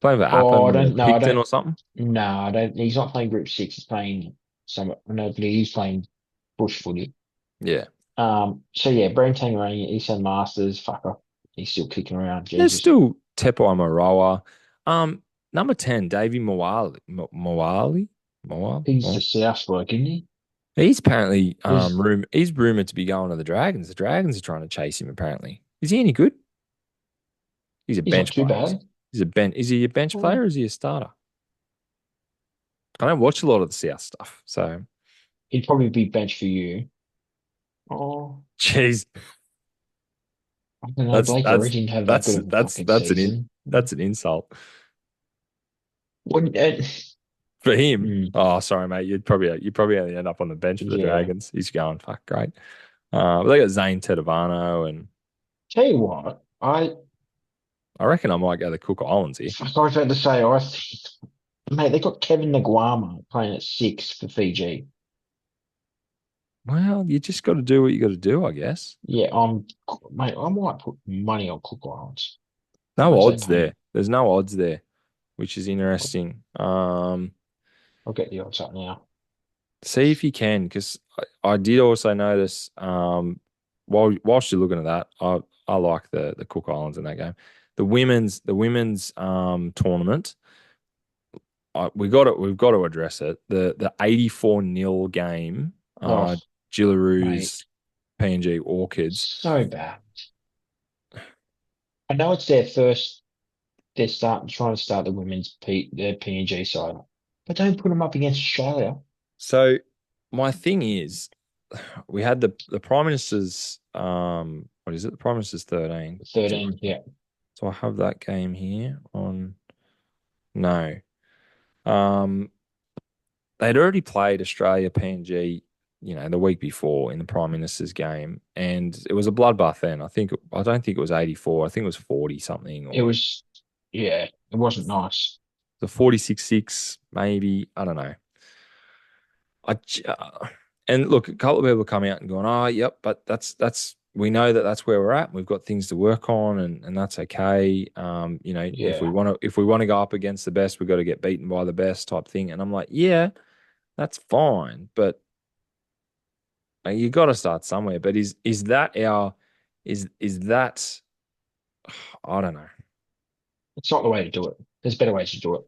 [SPEAKER 1] playing for
[SPEAKER 2] Oh, I
[SPEAKER 1] Appin or
[SPEAKER 2] don't. No, I
[SPEAKER 1] Picton
[SPEAKER 2] don't.
[SPEAKER 1] or something?
[SPEAKER 2] No, I don't. He's not playing Group Six. He's playing some. No, but he's playing bush footy.
[SPEAKER 1] Yeah.
[SPEAKER 2] So yeah, Brad Tangerang, Eastern Masters, fucker. He's still kicking around.
[SPEAKER 1] There's
[SPEAKER 2] Jesus.
[SPEAKER 1] still Tepai Moroa. Number 10, Davey Moali. Moali? Moali?
[SPEAKER 2] He's the
[SPEAKER 1] Mo-
[SPEAKER 2] South bloke, isn't he?
[SPEAKER 1] He's apparently
[SPEAKER 2] He's
[SPEAKER 1] he's rumored to be going to the Dragons. The Dragons are trying to chase him apparently. Is he any good? He's a
[SPEAKER 2] he's not
[SPEAKER 1] bench
[SPEAKER 2] too
[SPEAKER 1] player.
[SPEAKER 2] bad.
[SPEAKER 1] He's a bench. Is he a bench player
[SPEAKER 2] Oh,
[SPEAKER 1] or is he a starter? I don't watch a lot of the South stuff. So
[SPEAKER 2] he'd probably be bench for you. Oh,
[SPEAKER 1] jeez,
[SPEAKER 2] I don't know.
[SPEAKER 1] that's
[SPEAKER 2] Blake
[SPEAKER 1] that's
[SPEAKER 2] already didn't have that good of a fucking season.
[SPEAKER 1] that's an insult
[SPEAKER 2] Wouldn't
[SPEAKER 1] for him.
[SPEAKER 2] mm,
[SPEAKER 1] Oh, sorry, mate. You probably only end up on the bench for the
[SPEAKER 2] yeah.
[SPEAKER 1] Dragons. He's going fuck great. But they got Zane Tedovano, and
[SPEAKER 2] Tell you what,
[SPEAKER 1] I reckon I might go to Cook Islands here.
[SPEAKER 2] fuck, I was about to say, I think, mate, they got Kevin Naguama playing at six for Fiji.
[SPEAKER 1] Well, you just got to do what you got to do, I guess.
[SPEAKER 2] Yeah, mate, I might put money on Cook Islands.
[SPEAKER 1] No
[SPEAKER 2] When's they
[SPEAKER 1] odds
[SPEAKER 2] paying?
[SPEAKER 1] there. There's no odds there, which is interesting.
[SPEAKER 2] I'll get the odds up now.
[SPEAKER 1] See if you can, because I did also notice whilst you're looking at that, I like the Cook Islands in that game. The women's tournament. We've got to address it. The 84-0 game,
[SPEAKER 2] Oh, mate,
[SPEAKER 1] Gillaroos PNG Orchids.
[SPEAKER 2] so bad. I know it's their first. They're trying to start the their PNG side, but don't put them up against Australia.
[SPEAKER 1] So my thing is, we had the Prime Minister's what is it? The Prime Minister's 13. So
[SPEAKER 2] 13, yeah.
[SPEAKER 1] I have that game here on no. Um they'd already played Australia PNG, the week before in the Prime Minister's game, and it was a bloodbath then. I don't think it was 84. I think it was 40 something
[SPEAKER 2] It
[SPEAKER 1] or
[SPEAKER 2] was, yeah, it wasn't nice.
[SPEAKER 1] the 46-6 maybe. I don't know. I j- uh, And look, a couple of people are coming out and going, "Oh, yep, but that's we know that that's where we're at. We've got things to work on, and that's okay.
[SPEAKER 2] Yeah,
[SPEAKER 1] if we want to go up against the best, we've got to get beaten by the best type thing." And I'm like, "Yeah, that's fine, but you got to start somewhere." But is that our is that I don't know.
[SPEAKER 2] it's not the way to do it. There's better ways to do it.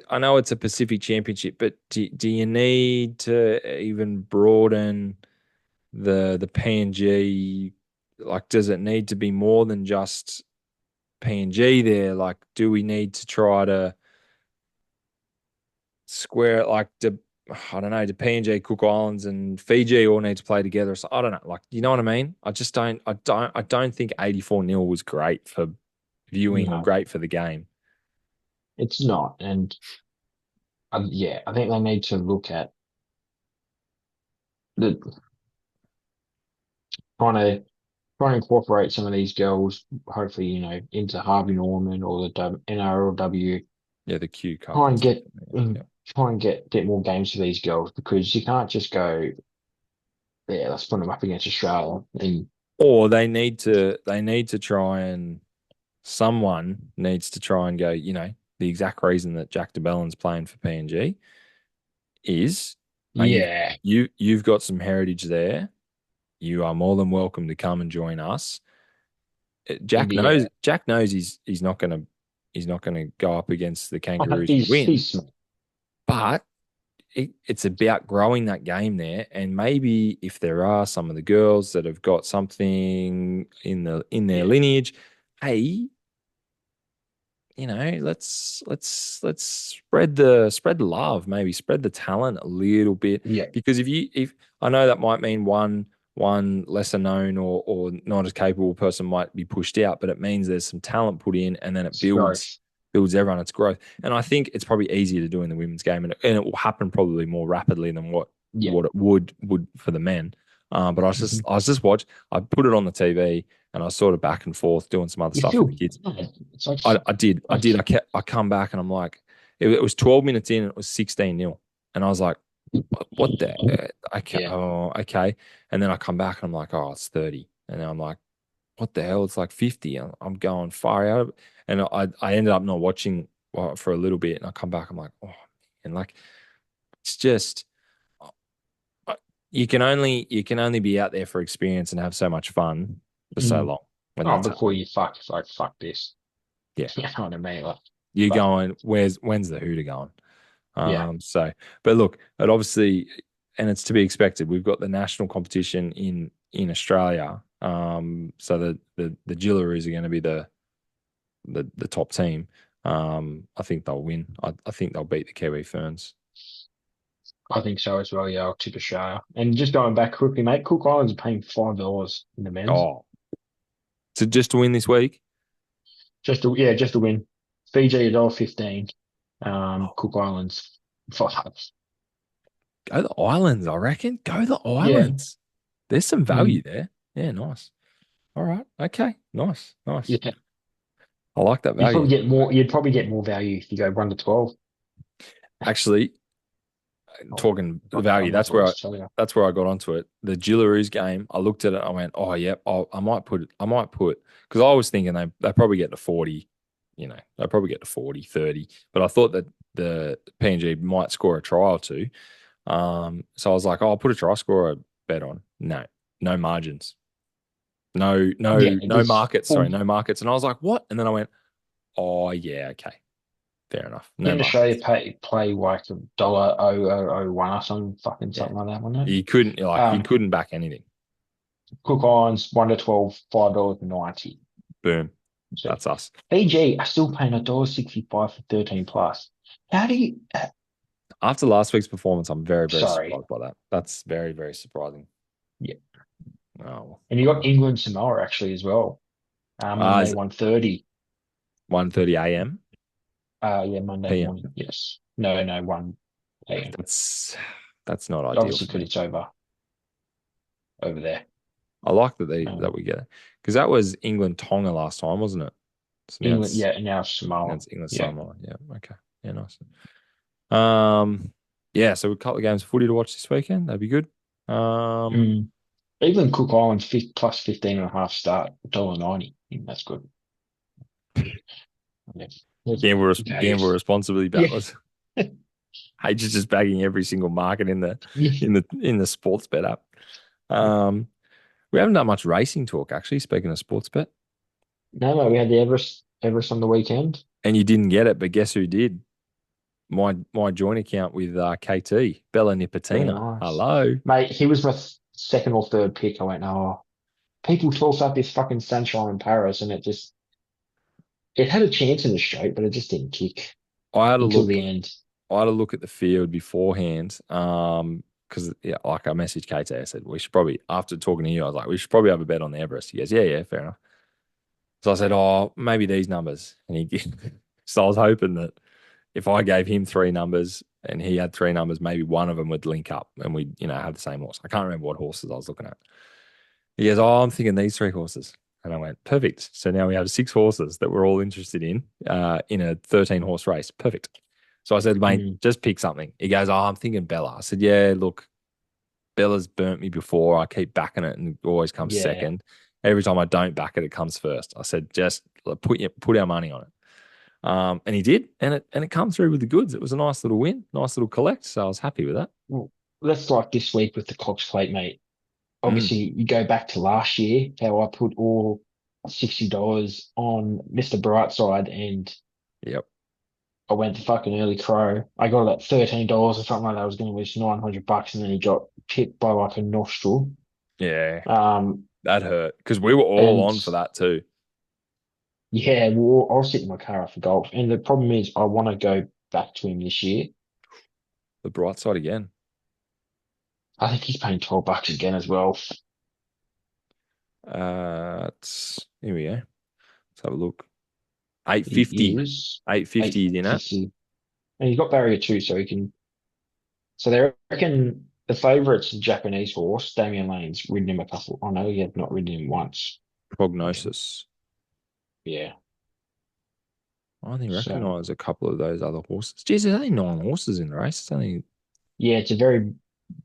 [SPEAKER 1] I know it's a Pacific Championship, but do you need to even broaden the PNG? Like, does it need to be more than just PNG there? Like, do we need to try to square it? Like, I don't know, do PNG, Cook Islands, and Fiji all need to play together? So I don't know. Like, you know what I mean? I just don't. I don't think 84-0 was great for viewing or
[SPEAKER 2] No,
[SPEAKER 1] great for the game.
[SPEAKER 2] it's not. And yeah, I think they need to look at the trying to try and incorporate some of these girls, hopefully, into Harvey Norman or the NRLW.
[SPEAKER 1] Yeah, the Q Cup
[SPEAKER 2] Try
[SPEAKER 1] and
[SPEAKER 2] and
[SPEAKER 1] stuff.
[SPEAKER 2] get
[SPEAKER 1] Yeah.
[SPEAKER 2] try and get more games for these girls because you can't just go, yeah, let's put them up against Australia. And
[SPEAKER 1] Or they need to try and someone needs to try and go, the exact reason that Jack DeBellin's playing for PNG is you've
[SPEAKER 2] yeah,
[SPEAKER 1] you've got some heritage there. You are more than welcome to come and join us.
[SPEAKER 2] yeah,
[SPEAKER 1] Jack knows he's not gonna go up against the Kangaroos and win,
[SPEAKER 2] he's smart.
[SPEAKER 1] but it's about growing that game there. And maybe if there are some of the girls that have got something in their
[SPEAKER 2] Yeah,
[SPEAKER 1] lineage, hey, let's spread the love, maybe spread the talent a little bit.
[SPEAKER 2] yeah,
[SPEAKER 1] Because if I know that might mean one lesser known or not as capable person might be pushed out, but it means there's some talent put in, and then it
[SPEAKER 2] it's
[SPEAKER 1] builds
[SPEAKER 2] growth.
[SPEAKER 1] builds everyone its growth. And I think it's probably easier to do in the women's game, and it will happen probably more rapidly than what
[SPEAKER 2] Yeah.
[SPEAKER 1] what it would for the men. But
[SPEAKER 2] Mhm.
[SPEAKER 1] I was just watch. I put it on the TV, and I was sort of back and forth doing some other
[SPEAKER 2] You
[SPEAKER 1] stuff with
[SPEAKER 2] feel
[SPEAKER 1] the kids.
[SPEAKER 2] bad. It's like,
[SPEAKER 1] I did. I come back and I'm like, it was 12 minutes in and it was 16-0. And I was like, what the? Okay,
[SPEAKER 2] yeah,
[SPEAKER 1] oh, okay. And then I come back and I'm like, oh, it's 30. And then I'm like, what the hell? It's like 50. I'm going far out. And I ended up not watching for a little bit. And I come back, I'm like, oh, and like, it's just, uh, you can only be out there for experience and have so much fun for so
[SPEAKER 2] mm.
[SPEAKER 1] long when
[SPEAKER 2] Oh,
[SPEAKER 1] that's
[SPEAKER 2] before
[SPEAKER 1] happening.
[SPEAKER 2] you fuck, it's like fuck this.
[SPEAKER 1] Yeah.
[SPEAKER 2] You know what I mean? Like,
[SPEAKER 1] You're
[SPEAKER 2] but
[SPEAKER 1] going, when's the Hooter going?
[SPEAKER 2] yeah,
[SPEAKER 1] But look, it obviously, and it's to be expected. We've got the national competition in Australia. So the Gillaroos are going to be the top team. I think they'll win. I think they'll beat the Kiwi Ferns.
[SPEAKER 2] I think so as well. Yeah, I'll tip Australia. And just going back quickly, mate, Cook Islands are paying $5 in the men's.
[SPEAKER 1] Oh, so just to win this week?
[SPEAKER 2] Just to win. Fiji $1.15.
[SPEAKER 1] Oh,
[SPEAKER 2] Cook Islands 5.
[SPEAKER 1] go the Islands, I reckon. Go the
[SPEAKER 2] Yeah.
[SPEAKER 1] Islands. There's some value
[SPEAKER 2] Mm,
[SPEAKER 1] there. Yeah, nice. All right. Okay. Nice. Nice.
[SPEAKER 2] yeah.
[SPEAKER 1] I like that value.
[SPEAKER 2] You'd probably get more value if you go 1 to 12.
[SPEAKER 1] Actually,
[SPEAKER 2] Oh,
[SPEAKER 1] talking
[SPEAKER 2] I
[SPEAKER 1] value,
[SPEAKER 2] might as
[SPEAKER 1] that's
[SPEAKER 2] well
[SPEAKER 1] where
[SPEAKER 2] just tell you.
[SPEAKER 1] that's where I got onto it. The Gillaroos game, I looked at it, I went, oh yeah, I might put because I was thinking they probably get to 40, they probably get to 40, 30. But I thought that the PNG might score a try or two. So I was like, oh, I'll put a try scorer bet on. No, no margins. No,
[SPEAKER 2] Yeah,
[SPEAKER 1] no, no
[SPEAKER 2] there's
[SPEAKER 1] markets. Sorry,
[SPEAKER 2] well,
[SPEAKER 1] no markets. And I was like, what? And then I went, oh yeah, okay, fair enough. No
[SPEAKER 2] in Australia
[SPEAKER 1] markets.
[SPEAKER 2] play like $1.0001 or
[SPEAKER 1] Yeah.
[SPEAKER 2] something like that, wasn't it?
[SPEAKER 1] You
[SPEAKER 2] Um,
[SPEAKER 1] couldn't back anything.
[SPEAKER 2] Cook Islands 1 to 12, $5.90.
[SPEAKER 1] Boom.
[SPEAKER 2] So
[SPEAKER 1] That's us.
[SPEAKER 2] Fiji are still paying $1.65 for 13 plus. How do you?
[SPEAKER 1] After last week's performance, I'm very, very
[SPEAKER 2] Sorry,
[SPEAKER 1] surprised by that. That's very, very surprising.
[SPEAKER 2] yeah.
[SPEAKER 1] Oh,
[SPEAKER 2] And you got
[SPEAKER 1] well.
[SPEAKER 2] England Samoa actually as well. Monday
[SPEAKER 1] Is it
[SPEAKER 2] 1:30.
[SPEAKER 1] 1:30 a.m.
[SPEAKER 2] Yeah, Monday
[SPEAKER 1] PM?
[SPEAKER 2] morning. Yes. No, no, 1 a.m.
[SPEAKER 1] That's that's not ideal
[SPEAKER 2] Obviously,
[SPEAKER 1] for
[SPEAKER 2] because
[SPEAKER 1] me.
[SPEAKER 2] it's over there.
[SPEAKER 1] I like that they that
[SPEAKER 2] Um,
[SPEAKER 1] we get it because that was England Tonga last time, wasn't it? So now
[SPEAKER 2] England,
[SPEAKER 1] it's
[SPEAKER 2] yeah, and now
[SPEAKER 1] now
[SPEAKER 2] Samoa.
[SPEAKER 1] it's England
[SPEAKER 2] Yeah.
[SPEAKER 1] Samoa. Yeah. Okay. Yeah. Nice. Um. Yeah. So a couple of games of footy to watch this weekend. That'd be good. Um,
[SPEAKER 2] Mm. Even Cook Islands plus 15.5 start, $1.90. I think that's good. Yeah. There's value.
[SPEAKER 1] gamble responsibly,
[SPEAKER 2] Yeah.
[SPEAKER 1] Batlers. H is just bagging every single market in the
[SPEAKER 2] Yeah.
[SPEAKER 1] sports bet app. Um, we haven't done much racing talk actually. Speaking of sports bet,
[SPEAKER 2] No, no, we had the Everest on the weekend.
[SPEAKER 1] and you didn't get it, but guess who did? My joint account with KT Bella
[SPEAKER 2] Very
[SPEAKER 1] Nipotina.
[SPEAKER 2] nice.
[SPEAKER 1] Hello.
[SPEAKER 2] Mate, he was my second or third pick. I went, oh, people talk about this fucking sunshine in Paris, and it had a chance in the straight, but it just didn't kick
[SPEAKER 1] I had a
[SPEAKER 2] until
[SPEAKER 1] look.
[SPEAKER 2] the end.
[SPEAKER 1] I had a look at the field beforehand. Because yeah, like I messaged KT, I said we should probably after talking to you, I was like, we should probably have a bet on the Everest. He goes, yeah, yeah, fair enough. So I said, oh, maybe these numbers, and he did. So I was hoping that if I gave him three numbers and he had three numbers, maybe one of them would link up and we'd, have the same horse. I can't remember what horses I was looking at. He goes, oh, I'm thinking these three horses. And I went, perfect. So now we have six horses that we're all interested in a 13 horse race. Perfect. So I said, mate,
[SPEAKER 2] Mm,
[SPEAKER 1] just pick something. He goes, oh, I'm thinking Bella. I said, yeah, look, Bella's burnt me before. I keep backing it and it always comes
[SPEAKER 2] yeah.
[SPEAKER 1] second. Every time I don't back it, it comes first. I said, just put our money on it. And he did, and it come through with the goods. It was a nice little win, nice little collect. So I was happy with that.
[SPEAKER 2] Well, that's like this week with the Cox Plate, mate.
[SPEAKER 1] Mm.
[SPEAKER 2] Obviously, you go back to last year, how I put all $60 on Mr. Brightside, and
[SPEAKER 1] Yep.
[SPEAKER 2] I went to fucking early crow. I got like $13 or something like that. I was going to lose $900, and then he got pipped by like a nostril.
[SPEAKER 1] Yeah,
[SPEAKER 2] Um,
[SPEAKER 1] that hurt because we were all
[SPEAKER 2] and
[SPEAKER 1] on for that too.
[SPEAKER 2] yeah, well, I was sitting in my car after golf, and the problem is I want to go back to him this year.
[SPEAKER 1] The bright side again.
[SPEAKER 2] I think he's paying $12 again as well.
[SPEAKER 1] Here we go. Let's have a look. Eight
[SPEAKER 2] He
[SPEAKER 1] fifty.
[SPEAKER 2] is
[SPEAKER 1] 850 is in it.
[SPEAKER 2] 850, and he's got barrier two, so he can. So they reckon the favourite's a Japanese horse. Damian Lane's ridden him a couple. I know he had not ridden him once. Okay.
[SPEAKER 1] Prognosis.
[SPEAKER 2] Yeah.
[SPEAKER 1] I only
[SPEAKER 2] So
[SPEAKER 1] recognise a couple of those other horses. Geez, there's only nine horses in the race. It's only
[SPEAKER 2] yeah, it's a very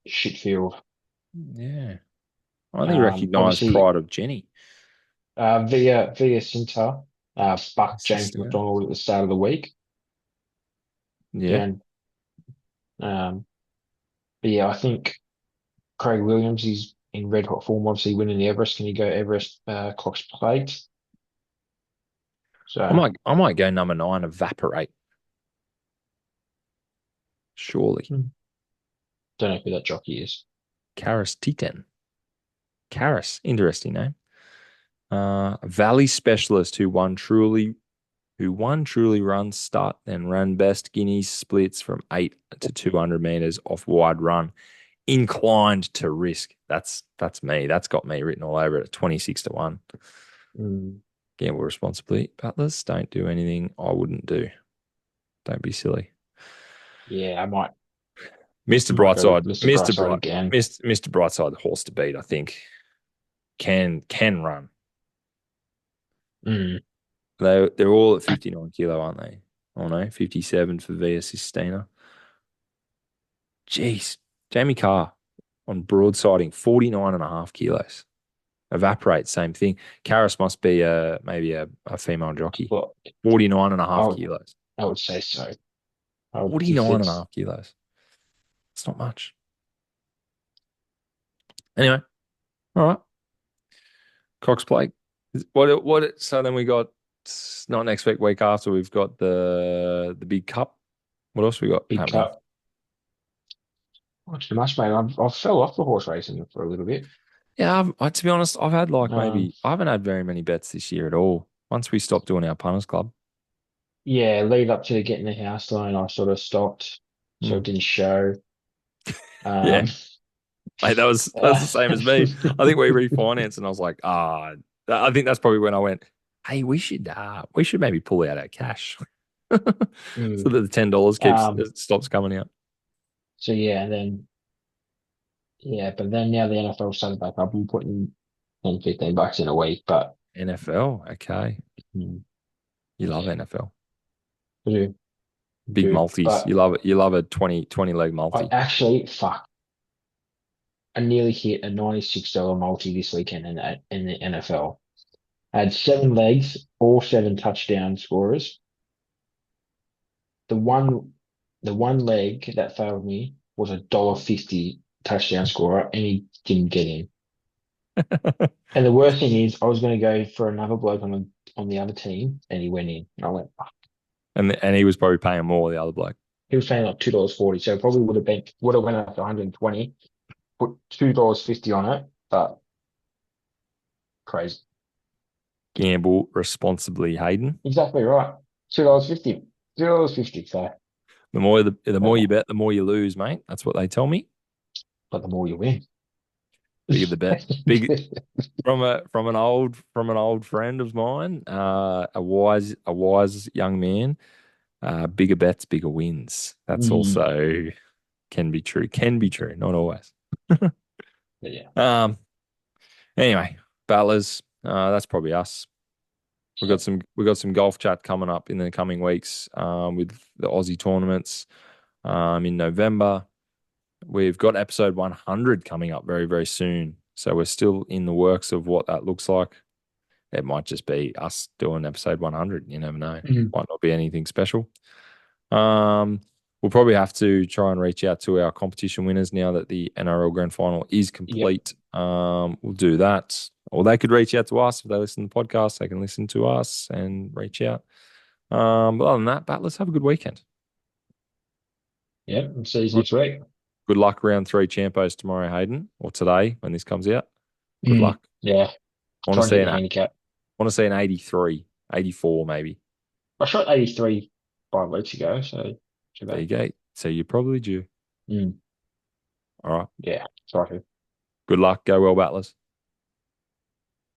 [SPEAKER 2] shit field.
[SPEAKER 1] yeah. I only recognise
[SPEAKER 2] Obviously,
[SPEAKER 1] Pride of Jenny.
[SPEAKER 2] via Cinta, Buck
[SPEAKER 1] That's the
[SPEAKER 2] James
[SPEAKER 1] start.
[SPEAKER 2] McDonald at the start of the week.
[SPEAKER 1] Yeah.
[SPEAKER 2] Down. Um, but yeah, I think Craig Williams is in red hot form. Obviously, winning the Everest. Can he go Everest Cox Plate?
[SPEAKER 1] I
[SPEAKER 2] So
[SPEAKER 1] might I might go number nine, evaporate. Surely.
[SPEAKER 2] don't know who that jockey is.
[SPEAKER 1] Karis Titan. Karis, interesting name. Valley specialist who won truly runs start, then ran best guineas splits from 8 to 200 meters off wide run. Inclined to risk. That's me. That's got me written all over it at 26 to 1.
[SPEAKER 2] Mm,
[SPEAKER 1] Gamble responsibly. Butlers, don't do anything I wouldn't do. Don't be silly.
[SPEAKER 2] yeah, I
[SPEAKER 1] Mr.
[SPEAKER 2] might go with
[SPEAKER 1] Brightside,
[SPEAKER 2] Mr.
[SPEAKER 1] Mr.
[SPEAKER 2] Brightside
[SPEAKER 1] Bright,
[SPEAKER 2] again.
[SPEAKER 1] Mr. Brightside, the horse to beat, I think, can run.
[SPEAKER 2] Mm,
[SPEAKER 1] They're all at 59 kilo, aren't they? Oh no, 57 for Via Sistina. Jeez. Jamie Carr on broadsiding, 49 and a half kilos. Evaporate, same thing. Karis must be maybe a female jockey.
[SPEAKER 2] but
[SPEAKER 1] 49 and a
[SPEAKER 2] I
[SPEAKER 1] half
[SPEAKER 2] would,
[SPEAKER 1] kilos.
[SPEAKER 2] I would say so. If
[SPEAKER 1] 49 and a
[SPEAKER 2] it's
[SPEAKER 1] half kilos. It's not much. Anyway, all right. Cox Plate. So then we got not next week, week after, we've got the big cup. What else we got
[SPEAKER 2] big
[SPEAKER 1] happening?
[SPEAKER 2] cut, not too much, mate. I fell off the horse racing for a little bit.
[SPEAKER 1] Yeah, to be honest, I've had like
[SPEAKER 2] Um,
[SPEAKER 1] maybe I haven't had very many bets this year at all. Once we stopped doing our punters club.
[SPEAKER 2] yeah, lead up to getting the house loan, I sort of stopped, so
[SPEAKER 1] Hmm.
[SPEAKER 2] it didn't show.
[SPEAKER 1] Yeah,
[SPEAKER 2] Um,
[SPEAKER 1] mate, that's the same as me. I think we refinanced, and I was like, I think that's probably when I went, hey, we should maybe pull out our cash so
[SPEAKER 2] mm,
[SPEAKER 1] that the $10 keeps
[SPEAKER 2] um,
[SPEAKER 1] it stops coming out.
[SPEAKER 2] so yeah, and then yeah, but then now the NFL started back up. I'm putting 10, $15 in a week, but
[SPEAKER 1] NFL, okay,
[SPEAKER 2] mm,
[SPEAKER 1] you love
[SPEAKER 2] yeah,
[SPEAKER 1] NFL,
[SPEAKER 2] I do, I
[SPEAKER 1] big
[SPEAKER 2] do.
[SPEAKER 1] multis. You
[SPEAKER 2] But
[SPEAKER 1] love it. You love a 20 leg
[SPEAKER 2] I
[SPEAKER 1] multi.
[SPEAKER 2] actually, fuck, I nearly hit a $96 multi this weekend in the NFL. I had seven legs, all seven touchdown scorers. The one the one leg that failed me was a $1.50 touchdown scorer, and he didn't get in. And the worst thing is, I was going to go for another bloke on the other team, and he went in. And I went, "Fuck."
[SPEAKER 1] And he was probably paying more, the other bloke.
[SPEAKER 2] He was paying like $2.40, so it probably would have went up to 120. Put $2.50 on it, but crazy.
[SPEAKER 1] Gamble responsibly, Hayden.
[SPEAKER 2] Exactly right. $2.50. $2.50. So,
[SPEAKER 1] The more you bet, the more you lose, mate. That's what they tell me.
[SPEAKER 2] but the more you win.
[SPEAKER 1] Bigger the bet. Big from an old friend of mine, a wise young man. Bigger bets, bigger wins. That's
[SPEAKER 2] Mm,
[SPEAKER 1] also can be true. Can be true, not always.
[SPEAKER 2] but yeah.
[SPEAKER 1] Um. Anyway, Battlers. That's probably us.
[SPEAKER 2] Yep.
[SPEAKER 1] We got some golf chat coming up in the coming weeks. With the Aussie tournaments. In November. We've got episode 100 coming up very, very soon. So we're still in the works of what that looks like. It might just be us doing episode 100. You never know.
[SPEAKER 2] Mhm.
[SPEAKER 1] Might not be anything special. Um, we'll probably have to try and reach out to our competition winners now that the NRL Grand Final is
[SPEAKER 2] Yep.
[SPEAKER 1] complete. We'll do that. Or they could reach out to us if they listen to the podcast. They can listen to us and reach out. But other than that, Bat, let's have a good weekend.
[SPEAKER 2] Yep. See you
[SPEAKER 1] Good,
[SPEAKER 2] next week.
[SPEAKER 1] good luck round three champos tomorrow, Hayden, or today when this comes out. Good
[SPEAKER 2] Mm.
[SPEAKER 1] luck.
[SPEAKER 2] Yeah.
[SPEAKER 1] I want to
[SPEAKER 2] Try and
[SPEAKER 1] see
[SPEAKER 2] hit
[SPEAKER 1] an
[SPEAKER 2] the handicap.
[SPEAKER 1] 83, 84 maybe.
[SPEAKER 2] I shot 83 5 weeks ago, so too
[SPEAKER 1] There
[SPEAKER 2] bad.
[SPEAKER 1] you go. So you're probably due.
[SPEAKER 2] Mm.
[SPEAKER 1] All right.
[SPEAKER 2] Yeah. Sorry.
[SPEAKER 1] Good luck. Go well, Battlers.